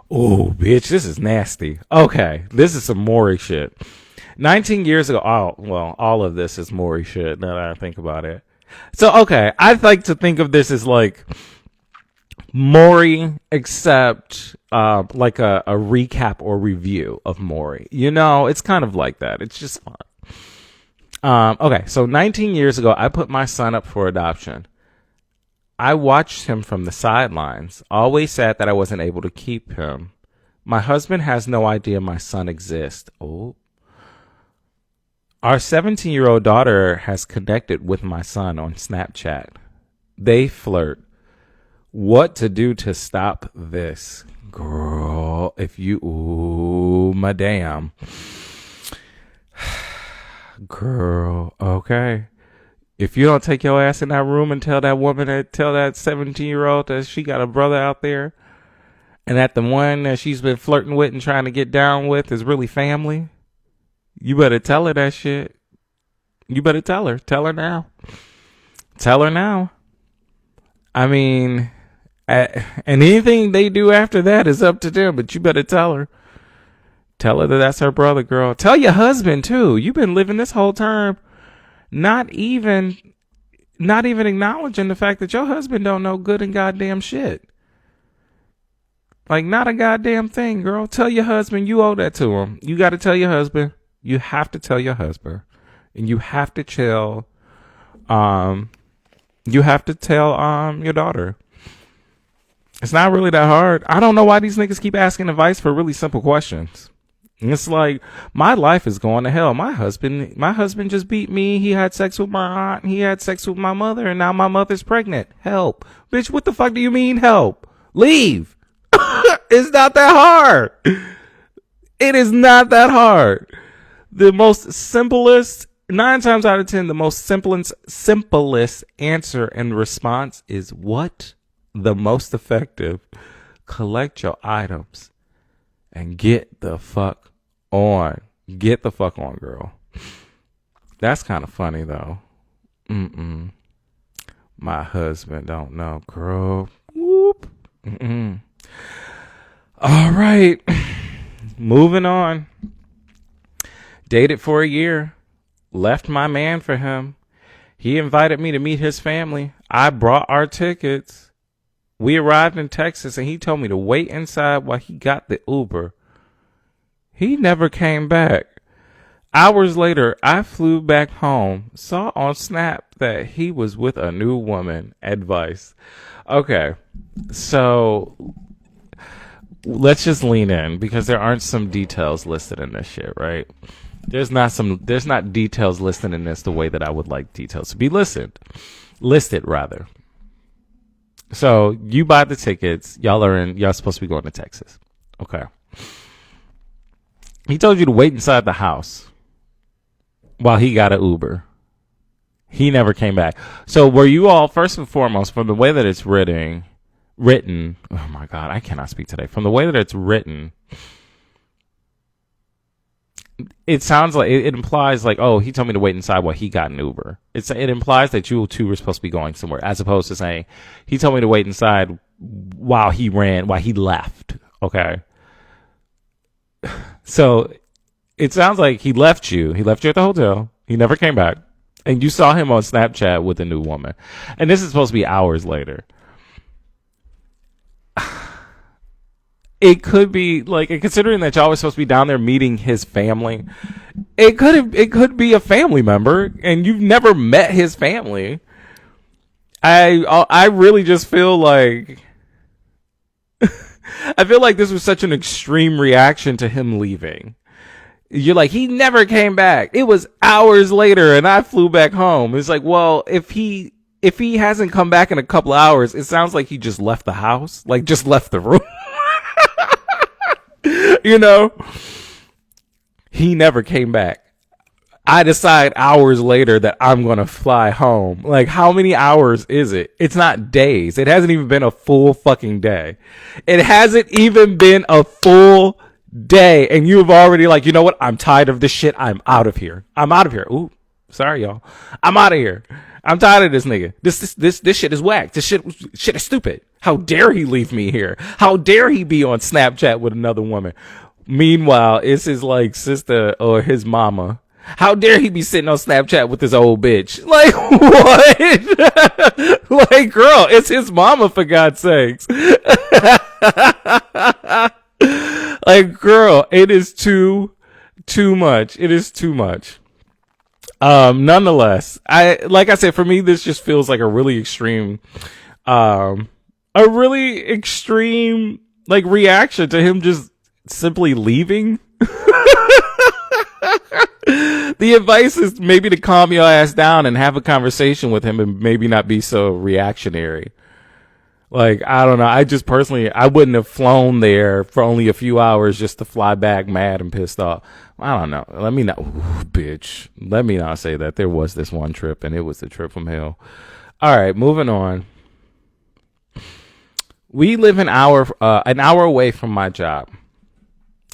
Oh, bitch, this is nasty. Okay, this is some Maury shit. 19 years ago, all of this is Maury shit now that I think about it. So, okay, I'd like to think of this as like Maury, except like a recap or review of Maury. You know, it's kind of like that. It's just fun. Okay, so 19 years ago, I put my son up for adoption. I watched him from the sidelines, always sad that I wasn't able to keep him. My husband has no idea my son exists. Oh. Our 17-year-old daughter has connected with my son on Snapchat. They flirt. What to do to stop this? Girl, madam. Girl, okay. If you don't take your ass in that room and tell that 17-year-old that she got a brother out there, and that the one that she's been flirting with and trying to get down with is really family, you better tell her that shit. You better tell her. Tell her now. Tell her now. I mean, and anything they do after that is up to them, but you better tell her. Tell her that that's her brother, girl. Tell your husband, too. You've been living this whole term not even acknowledging the fact that your husband don't know good and goddamn shit. Like, not a goddamn thing, girl. Tell your husband you owe that to him. You got to tell your husband. You have to tell your husband. And you have to tell, your daughter. It's not really that hard. I don't know why these niggas keep asking advice for really simple questions. And it's like, my life is going to hell. My husband just beat me. He had sex with my aunt. He had sex with my mother. And now my mother's pregnant. Help. Bitch, what the fuck do you mean help? Leave. It's not that hard. It is not that hard. The most simplest 9 times out of 10, the most simplest answer and response is what? The most effective. Collect your items and get the fuck on. Get the fuck on, girl. That's kind of funny, though. My husband don't know, girl. Whoop. All right. Moving on. Dated for a year. Left my man for him. He invited me to meet his family. I brought our tickets. We arrived in Texas and he told me to wait inside while he got the Uber. He never came back. Hours later, I flew back home. Saw on Snap that he was with a new woman. Advice. Okay, so let's just lean in because there aren't some details listed in this shit, right? There's not details listed in this the way that I would like details to be listed rather. So you buy the tickets. Y'all supposed to be going to Texas. Okay. He told you to wait inside the house while he got an Uber. He never came back. So were you all, first and foremost, from the way that it's written, oh my God, I cannot speak today. From the way that it's written, it sounds like, it implies like, oh, he told me to wait inside while he got an Uber. It implies that you two were supposed to be going somewhere, as opposed to saying, he told me to wait inside while he left. Okay. So it sounds like he left you at the hotel. He never came back. And you saw him on Snapchat with a new woman. And this is supposed to be hours later. It could be like, considering that y'all were supposed to be down there meeting his family, it could be a family member and you've never met his family. I really just feel like I feel like this was such an extreme reaction to him leaving. You're like, he never came back. It was hours later and I flew back home. It's like, well, if he hasn't come back in a couple of hours, it sounds like he just left the house, like just left the room. You know, he never came back. I decide hours later that I'm going to fly home. Like, how many hours is it? It's not days. It hasn't even been a full fucking day. It hasn't even been a full day. And you've already like, you know what? I'm tired of this shit. I'm out of here. Ooh, sorry, y'all. I'm out of here. I'm tired of this nigga. This shit is whack. This shit is stupid. How dare he leave me here? How dare he be on Snapchat with another woman? Meanwhile, it's his like sister or his mama. How dare he be sitting on Snapchat with this old bitch? Like, what? Like, girl, it's his mama, for God's sakes. Like, girl, it is too much. It is too much. Nonetheless, like I said, for me, this just feels like a really extreme like reaction to him just simply leaving. The advice is maybe to calm your ass down and have a conversation with him and maybe not be so reactionary. Like, I don't know. I just personally, I wouldn't have flown there for only a few hours just to fly back mad and pissed off. I don't know. Let me not say that. There was this one trip and it was the trip from hell. All right, moving on. We live an hour away from my job.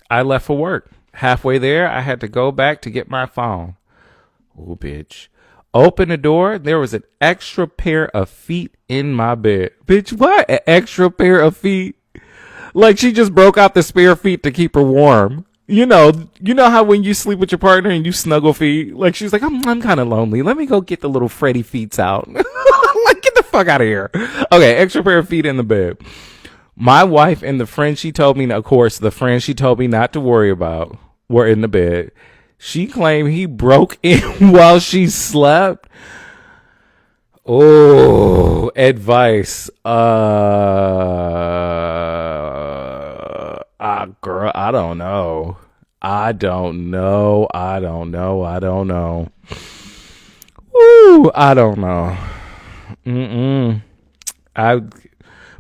I left for work. Halfway there, I had to go back to get my phone. Oh, bitch. Open the door. There was an extra pair of feet in my bed. Bitch, what? An extra pair of feet? Like she just broke out the spare feet to keep her warm. You know how when you sleep with your partner and you snuggle feet, like she's like, I'm kind of lonely. Let me go get the little Freddy feets out. Like, get the fuck out of here. Okay, extra pair of feet in the bed. My wife and the friend she told me, of course, the friend she told me not to worry about were in the bed. She claimed he broke in while she slept. Oh, advice. Girl, I don't know. Woo, I don't know. I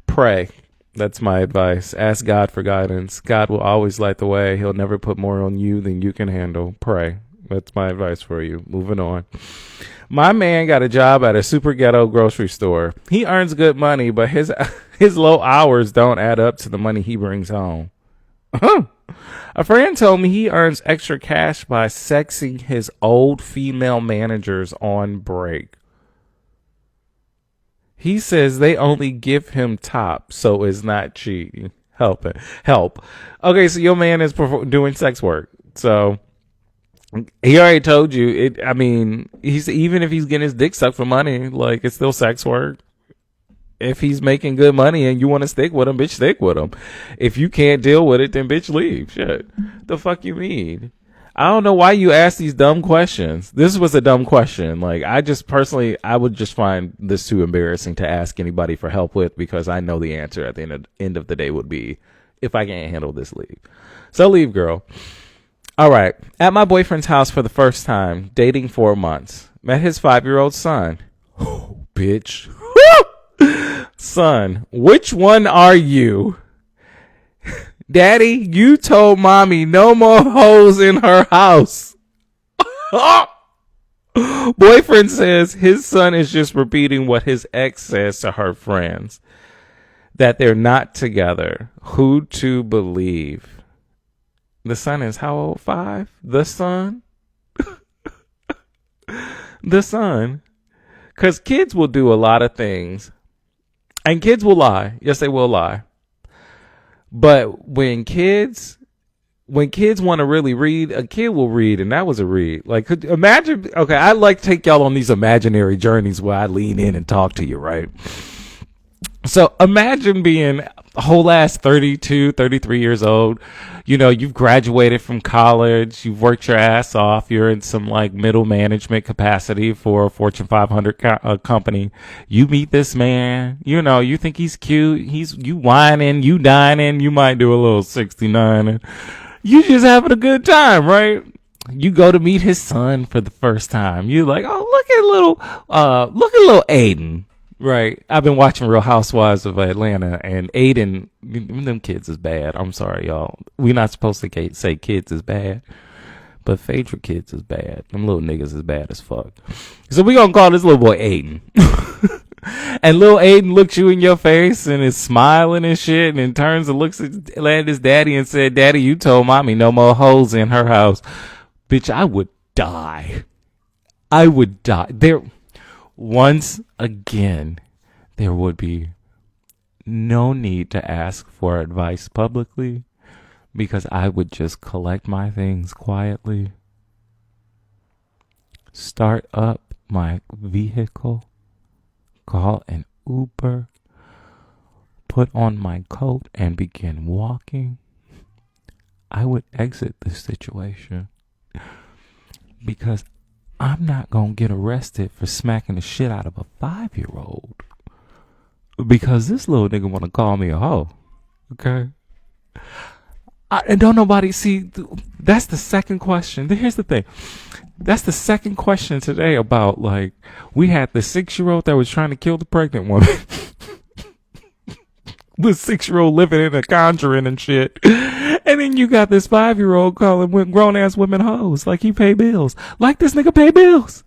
pray. That's my advice. Ask God for guidance. God will always light the way. He'll never put more on you than you can handle. Pray. That's my advice for you. Moving on. My man got a job at a super ghetto grocery store. He earns good money, but his low hours don't add up to the money he brings home. A friend told me he earns extra cash by sexing his old female managers on break. He says they only give him top, so it's not cheating. Help. Okay, so your man is doing sex work. So he already told you it. I mean, even if he's getting his dick sucked for money, like, it's still sex work. If he's making good money and you want to stick with him, bitch, stick with him. If you can't deal with it, then bitch, leave. Shit. The fuck you mean? I don't know why you ask these dumb questions. This was a dumb question. Like, I would just find this too embarrassing to ask anybody for help with, because I know the answer at the end of the day would be, if I can't handle this, leave. So leave, girl. All right. At my boyfriend's house for the first time, dating 4 months. Met his 5-year-old son. Oh, bitch. Son, which one are you? Daddy, you told mommy no more hoes in her house. Boyfriend says his son is just repeating what his ex says to her friends, that they're not together. Who to believe? The son is how old? 5? The son? The son. Because kids will do a lot of things. And kids will lie. Yes, they will lie. But when kids want to really read, a kid will read, and that was a read. Like, imagine, okay, I like to take y'all on these imaginary journeys where I lean in and talk to you, right? So imagine being a whole ass 32, 33 years old. You know, you've graduated from college, you've worked your ass off, you're in some like middle management capacity for a Fortune 500 company. You meet this man, you know, you think he's cute, you whining, you dining, you might do a little 69, and you just having a good time, right? You go to meet his son for the first time. You're like, oh, look at little Aiden. Right. I've been watching Real Housewives of Atlanta, and Aiden, them kids is bad. I'm sorry, y'all. We're not supposed to say kids is bad, but Phaedra kids is bad. Them little niggas is bad as fuck. So we gonna call this little boy Aiden. And little Aiden looks you in your face and is smiling and shit, and then turns and looks at his daddy and said, Daddy, you told mommy no more hoes in her house. Bitch, I would die. Once again, there would be no need to ask for advice publicly, because I would just collect my things quietly, start up my vehicle, call an Uber, put on my coat, and begin walking. I would exit this situation, because I'm not going to get arrested for smacking the shit out of a 5-year-old, because this little nigga want to call me a hoe. Okay? And don't nobody see, that's the second question. Here's the thing. That's the second question today about, like, we had the 6-year-old that was trying to kill the pregnant woman. The 6-year-old living in a conjuring and shit. And then you got this 5-year-old calling grown-ass women hoes like he pay bills. Like this nigga pay bills.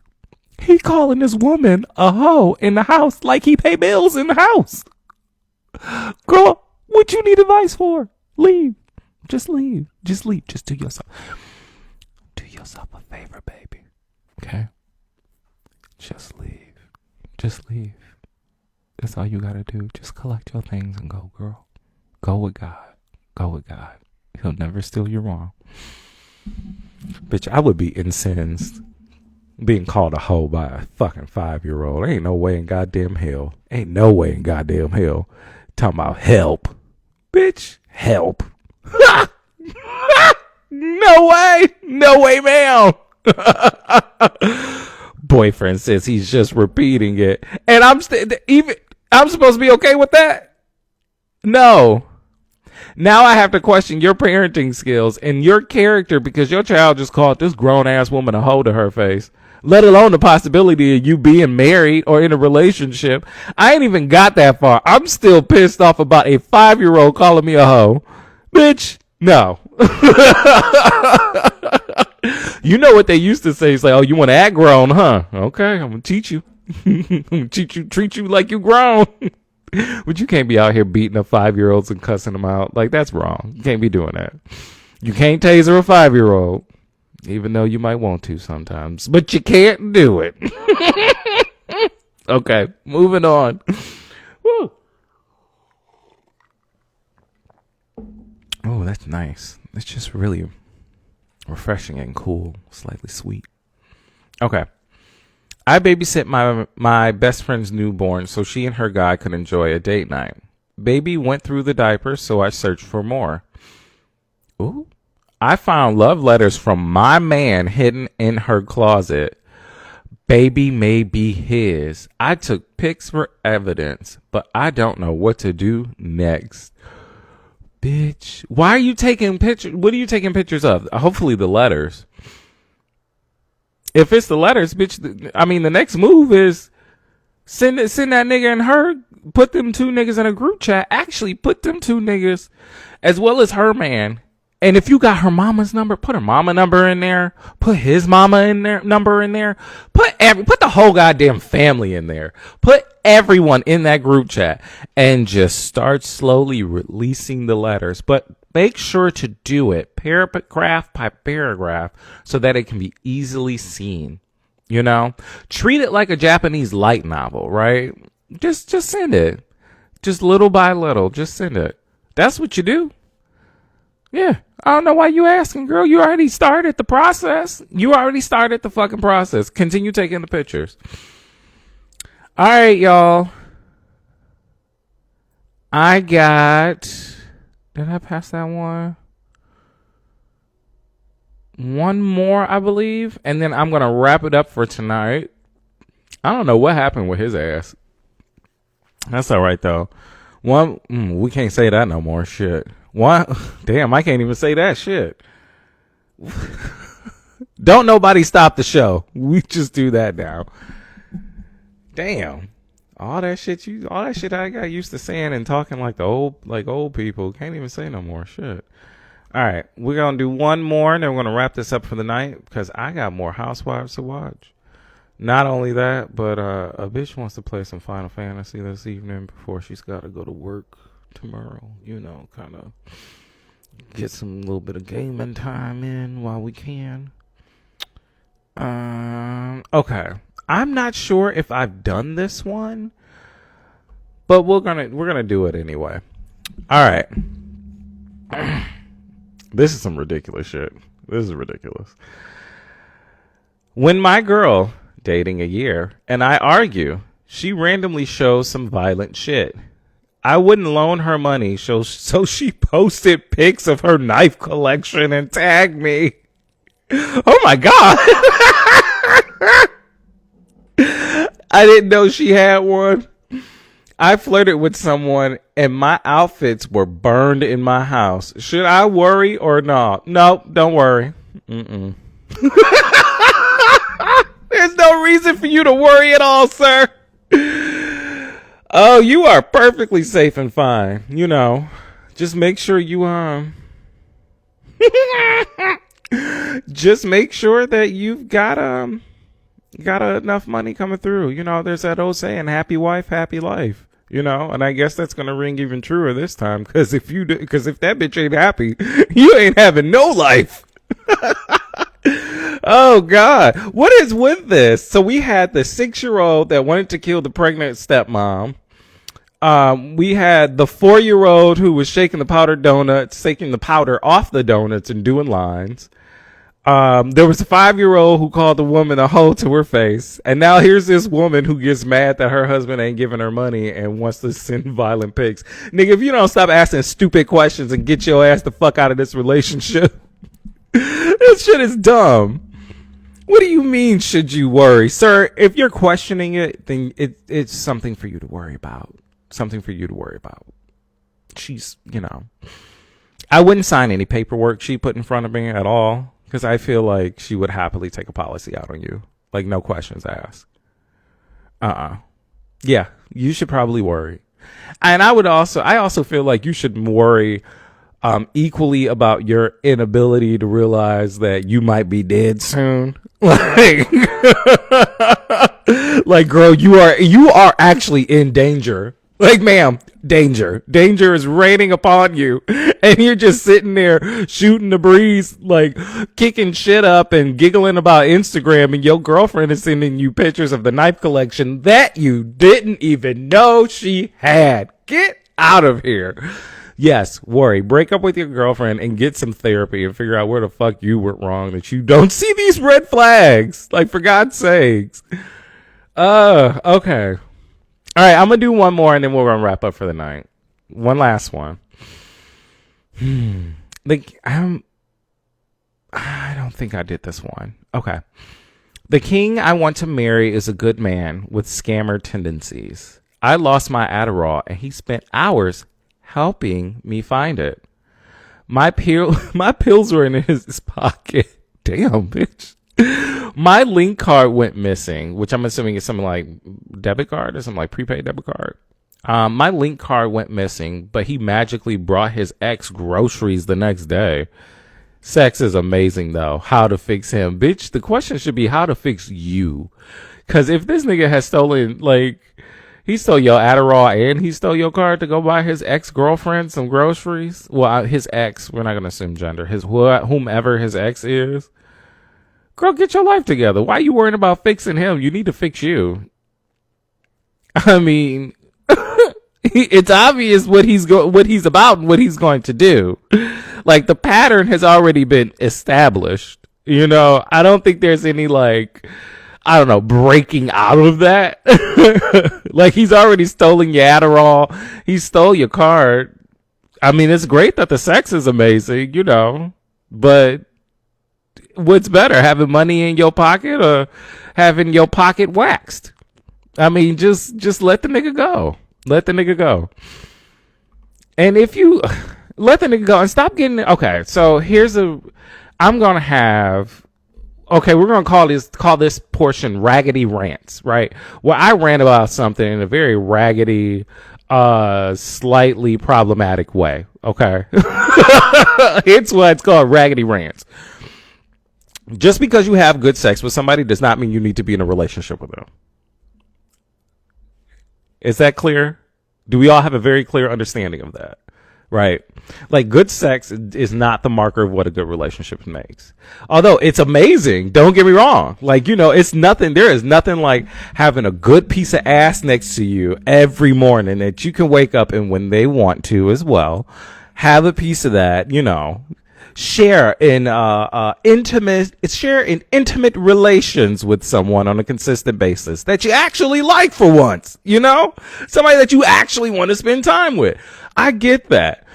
He calling this woman a hoe in the house like he pay bills in the house. Girl, what you need advice for? Leave. Just leave. Just leave. Just do yourself a favor, baby. Okay? Just leave. Just leave. That's all you gotta do. Just collect your things and go, girl. Go with God. Go with God. He'll never steal you wrong. Bitch, I would be incensed being called a hoe by a fucking 5-year-old. Ain't no way in goddamn hell. Ain't no way in goddamn hell. Talking about help. Bitch, help. No way. No way, ma'am. Boyfriend says he's just repeating it. And I'm supposed to be okay with that? No. Now I have to question your parenting skills and your character, because your child just called this grown-ass woman a hoe to her face, let alone the possibility of you being married or in a relationship. I ain't even got that far. I'm still pissed off about a 5-year-old calling me a hoe. Bitch, no. You know what they used to say? It's like, oh, you want to act grown, huh? Okay, I'm going to teach you. I'm going to treat you like you grown. But you can't be out here beating up 5-year-olds and cussing them out. Like, that's wrong. You can't be doing that. You can't taser a 5-year-old, even though you might want to sometimes. But you can't do it. Okay, moving on. Woo. Oh, that's nice. It's just really refreshing and cool, slightly sweet. Okay. I babysit my best friend's newborn so she and her guy could enjoy a date night. Baby went through the diapers, so I searched for more. Ooh. I found love letters from my man hidden in her closet. Baby may be his. I took pics for evidence, but I don't know what to do next. Bitch, why are you taking pictures? What are you taking pictures of? Hopefully the letters. If it's the letters, bitch, I mean, the next move is send that nigga and her, put them 2 niggas in a group chat. Actually, put them 2 niggas as well as her man. And if you got her mama's number, put her mama number in there. Put his mama in there, number in there. Put the whole goddamn family in there. Put everyone in that group chat and just start slowly releasing the letters. But make sure to do it paragraph by paragraph so that it can be easily seen. You know, treat it like a Japanese light novel, right? Just send it. Just little by little, just send it. That's what you do. Yeah. I don't know why you asking, girl. You already started the process. You already started the fucking process. Continue taking the pictures. All right, y'all. I got... Did I pass that one? One more, I believe. And then I'm going to wrap it up for tonight. I don't know what happened with his ass. That's all right, though. We can't say that no more. Shit. What? Damn, I can't even say that shit. Don't nobody stop the show. We just do that now. Damn. All that shit I got used to saying and talking like old people. Can't even say no more shit. All right, we're going to do one more and then we're going to wrap this up for the night because I got more Housewives to watch. Not only that, but a bitch wants to play some Final Fantasy this evening before she's got to go to work tomorrow. You know, kind of get some little bit of gaming time in while we can. Okay. I'm not sure if I've done this one, but we're gonna do it anyway. All right. This is some ridiculous shit. This is ridiculous. When my girl, dating a year, and I argue, she randomly shows some violent shit. I wouldn't loan her money, so she posted pics of her knife collection and tagged me. Oh my God. I didn't know she had one. I flirted with someone and my outfits were burned in my house. Should I worry or not? No, don't worry. There's no reason for you to worry at all, sir. Oh, you are perfectly safe and fine. You know, just make sure you, just make sure that you've got enough money coming through. You know, there's that old saying, happy wife, happy life. You know, and I guess that's going to ring even truer this time. Because if that bitch ain't happy, you ain't having no life. Oh, God. What is with this? So we had the 6-year-old that wanted to kill the pregnant stepmom. We had the 4-year-old who was shaking the powder off the donuts and doing lines. There was a 5-year-old who called the woman a hoe to her face. And now here's this woman who gets mad that her husband ain't giving her money and wants to send violent pics. Nigga, if you don't stop asking stupid questions and get your ass the fuck out of this relationship, this shit is dumb. What do you mean, should you worry? Sir, if you're questioning it, then it's something for you to worry about. Something for you to worry about. She's, you know. I wouldn't sign any paperwork she put in front of me at all. Because I feel like she would happily take a policy out on you. Like, no questions asked. Yeah, you should probably worry. And I also feel like you should worry equally about your inability to realize that you might be dead soon. Like, like, girl, you are actually in danger. Like, ma'am, danger is raining upon you, and you're just sitting there shooting the breeze, like kicking shit up and giggling about Instagram, and your girlfriend is sending you pictures of the knife collection that you didn't even know she had. Get out of here. Yes, worry. Break up with your girlfriend and get some therapy and figure out where the fuck you went wrong, that you don't see these red flags. Like, for God's sakes. Okay. All right, I'm going to do one more and then we're going to wrap up for the night. One last one. Like, I don't think I did this one. Okay. The king I want to marry is a good man with scammer tendencies. I lost my Adderall and he spent hours helping me find it. My pills were in his pocket. Damn, bitch. My link card went missing, which I'm assuming is something like debit card or something like prepaid debit card. My link card went missing, but he magically brought his ex groceries the next day. Sex is amazing, though. How to fix him? Bitch, the question should be how to fix you. Because if this nigga has stolen, like, he stole your Adderall and he stole your card to go buy his ex-girlfriend some groceries. Well, his ex, we're not going to assume gender. Whomever his ex is. Girl, get your life together. Why are you worrying about fixing him? You need to fix you. I mean, it's obvious what he's about and what he's going to do. Like, the pattern has already been established. You know, I don't think there's any, like, I don't know, breaking out of that. Like, he's already stolen your Adderall. He stole your card. I mean, it's great that the sex is amazing, you know, but what's better, having money in your pocket or having your pocket waxed? I mean, just let the nigga go. Let the nigga go. And if you let the nigga go and stop getting, okay, so I'm going to have, okay, we're going to call this portion raggedy rants, right? Where I rant about something in a very raggedy, slightly problematic way. Okay. It's what it's called, raggedy rants. Just because you have good sex with somebody does not mean you need to be in a relationship with them. Is that clear? Do we all have a very clear understanding of that? Right? Like, good sex is not the marker of what a good relationship makes. Although it's amazing. Don't get me wrong. Like, you know, there is nothing like having a good piece of ass next to you every morning that you can wake up and when they want to as well, have a piece of that, you know, share in intimate relations with someone on a consistent basis that you actually like for once, you know, somebody that you actually want to spend time with. I get that,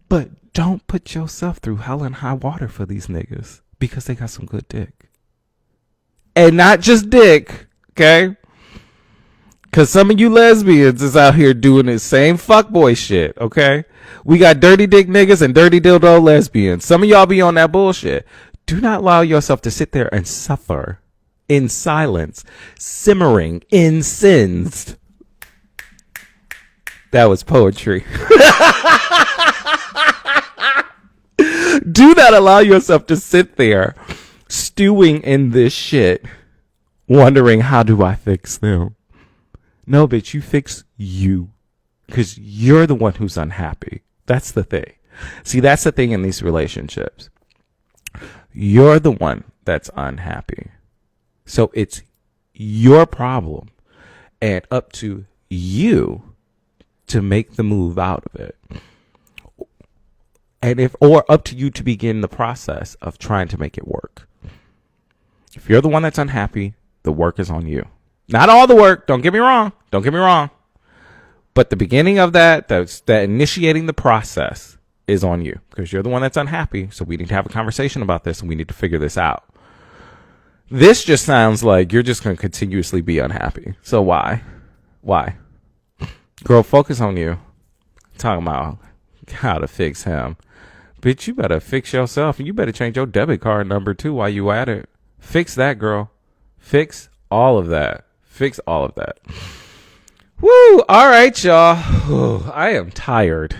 but don't put yourself through hell and high water for these niggas because they got some good dick, and not just dick. Okay. Cause some of you lesbians is out here doing the same fuckboy shit, okay? We got dirty dick niggas and dirty dildo lesbians. Some of y'all be on that bullshit. Do not allow yourself to sit there and suffer in silence, simmering, incensed. That was poetry. Do not allow yourself to sit there stewing in this shit, wondering, how do I fix them? No, bitch, you fix you. Because you're the one who's unhappy. That's the thing. See, that's the thing in these relationships. You're the one that's unhappy. So it's your problem and up to you to make the move out of it. Or up to you to begin the process of trying to make it work. If you're the one that's unhappy, the work is on you. Not all the work. Don't get me wrong. But the beginning of that initiating the process is on you because you're the one that's unhappy. So we need to have a conversation about this and we need to figure this out. This just sounds like you're just going to continuously be unhappy. So why? Girl, focus on you. Talking about how to fix him. Bitch, you better fix yourself and you better change your debit card number too while you at it. Fix that, girl. Fix all of that. Woo! All right, y'all. I am tired.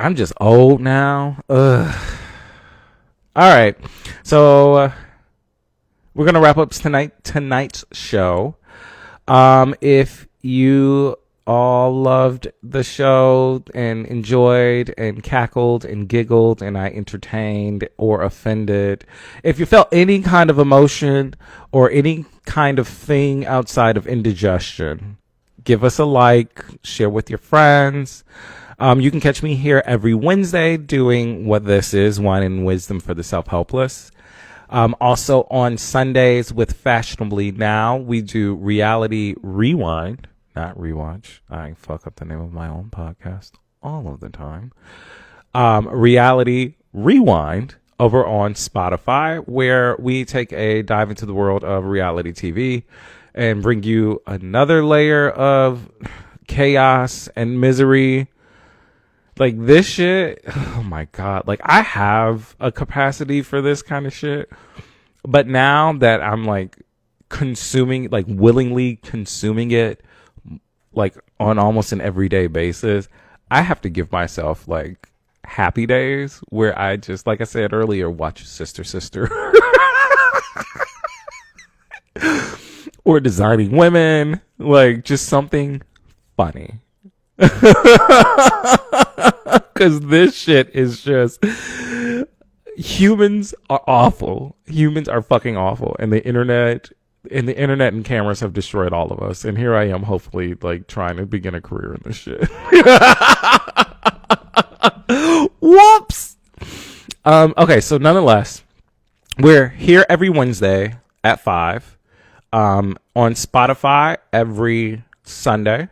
I'm just old now. Ugh. All right. So we're going to wrap up tonight's show. If you all loved the show and enjoyed and cackled and giggled and I entertained or offended, if you felt any kind of emotion or any kind of thing outside of indigestion, give us a like, share with your friends. You can catch me here every Wednesday doing what this is, Wine and Wisdom for the Self-Helpless. Also on Sundays with Fashionably Now, we do Reality Rewind, not Rewatch. I fuck up the name of my own podcast all of the time. Reality Rewind over on Spotify, where we take a dive into the world of reality TV and bring you another layer of chaos and misery. Like this shit, oh my God. Like I have a capacity for this kind of shit. But now that I'm like consuming, like willingly consuming it, like on almost an everyday basis, I have to give myself like happy days where I just, like I said earlier, watch Sister or Designing Women, like just something funny. Because this shit is just, humans are awful. Humans are fucking awful. And the internet and cameras have destroyed all of us. And here I am, hopefully, like trying to begin a career in this shit. Whoops. Okay, so nonetheless, we're here every Wednesday at 5. On Spotify every Sunday.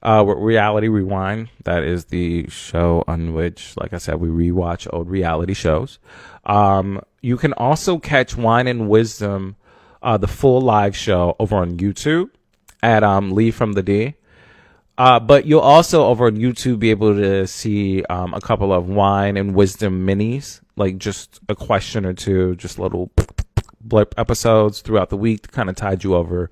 With Reality Rewind. That is the show on which, like I said, we rewatch old reality shows. You can also catch Wine and Wisdom, the full live show, over on YouTube at Lee from the D. But you'll also over on YouTube be able to see a couple of Wine and Wisdom minis, like just a question or two, just little blip episodes throughout the week to kind of tide you over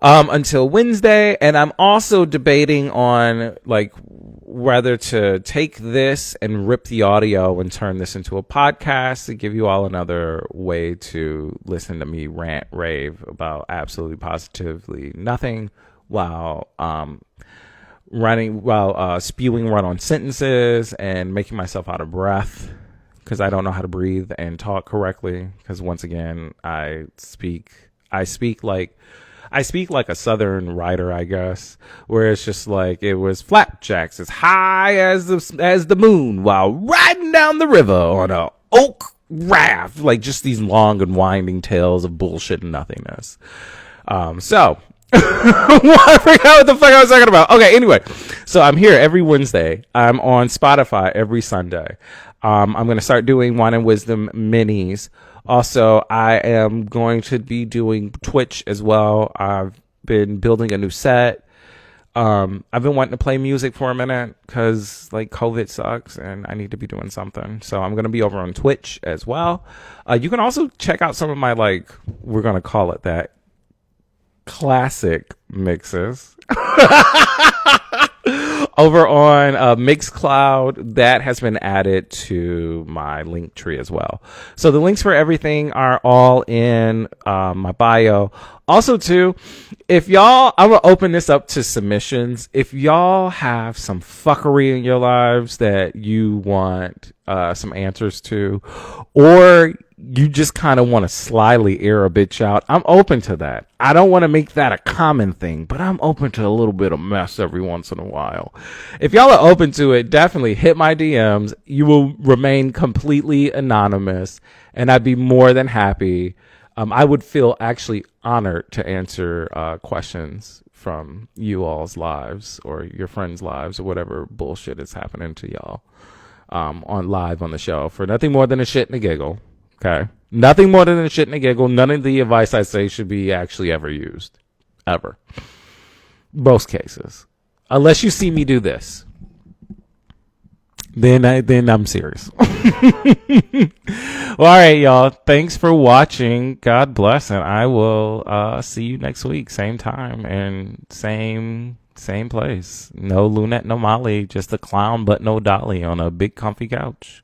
until Wednesday. And I'm also debating on like whether to take this and rip the audio and turn this into a podcast to give you all another way to listen to me rant, rave about absolutely positively nothing while spewing run-on sentences and making myself out of breath because I don't know how to breathe and talk correctly. Because once again, I speak like a Southern writer, I guess, where it's just like it was flapjacks as high as the moon while riding down the river on a oak raft, like just these long and winding tales of bullshit and nothingness. So I forgot what the fuck I was talking about. Okay, anyway, so I'm here every Wednesday. I'm on Spotify every Sunday. I'm going to start doing Wine and Wisdom minis. Also, I am going to be doing Twitch as well. I've been building a new set. I've been wanting to play music for a minute because like COVID sucks and I need to be doing something. So I'm going to be over on Twitch as well. You can also check out some of my, like, we're going to call it that, classic mixes. Over on Mixcloud, that has been added to my link tree as well. So the links for everything are all in my bio. Also, too, if y'all, I'm going to open this up to submissions. If y'all have some fuckery in your lives that you want some answers to, or you just kind of want to slyly air a bitch out, I'm open to that. I don't want to make that a common thing, but I'm open to a little bit of mess every once in a while. If y'all are open to it, definitely hit my DMs. You will remain completely anonymous, and I'd be more than happy. I would feel actually honored to answer questions from you all's lives or your friends' lives or whatever bullshit is happening to y'all on live on the show for nothing more than a shit and a giggle. Okay. Nothing more than a shit and a giggle. None of the advice I say should be actually ever used. Ever. Most cases. Unless you see me do this. Then I'm serious. Well, all right, y'all. Thanks for watching. God bless. And I will see you next week. Same time and same Same place. No Lunette, no Molly, just a clown, but no Dolly on a big comfy couch.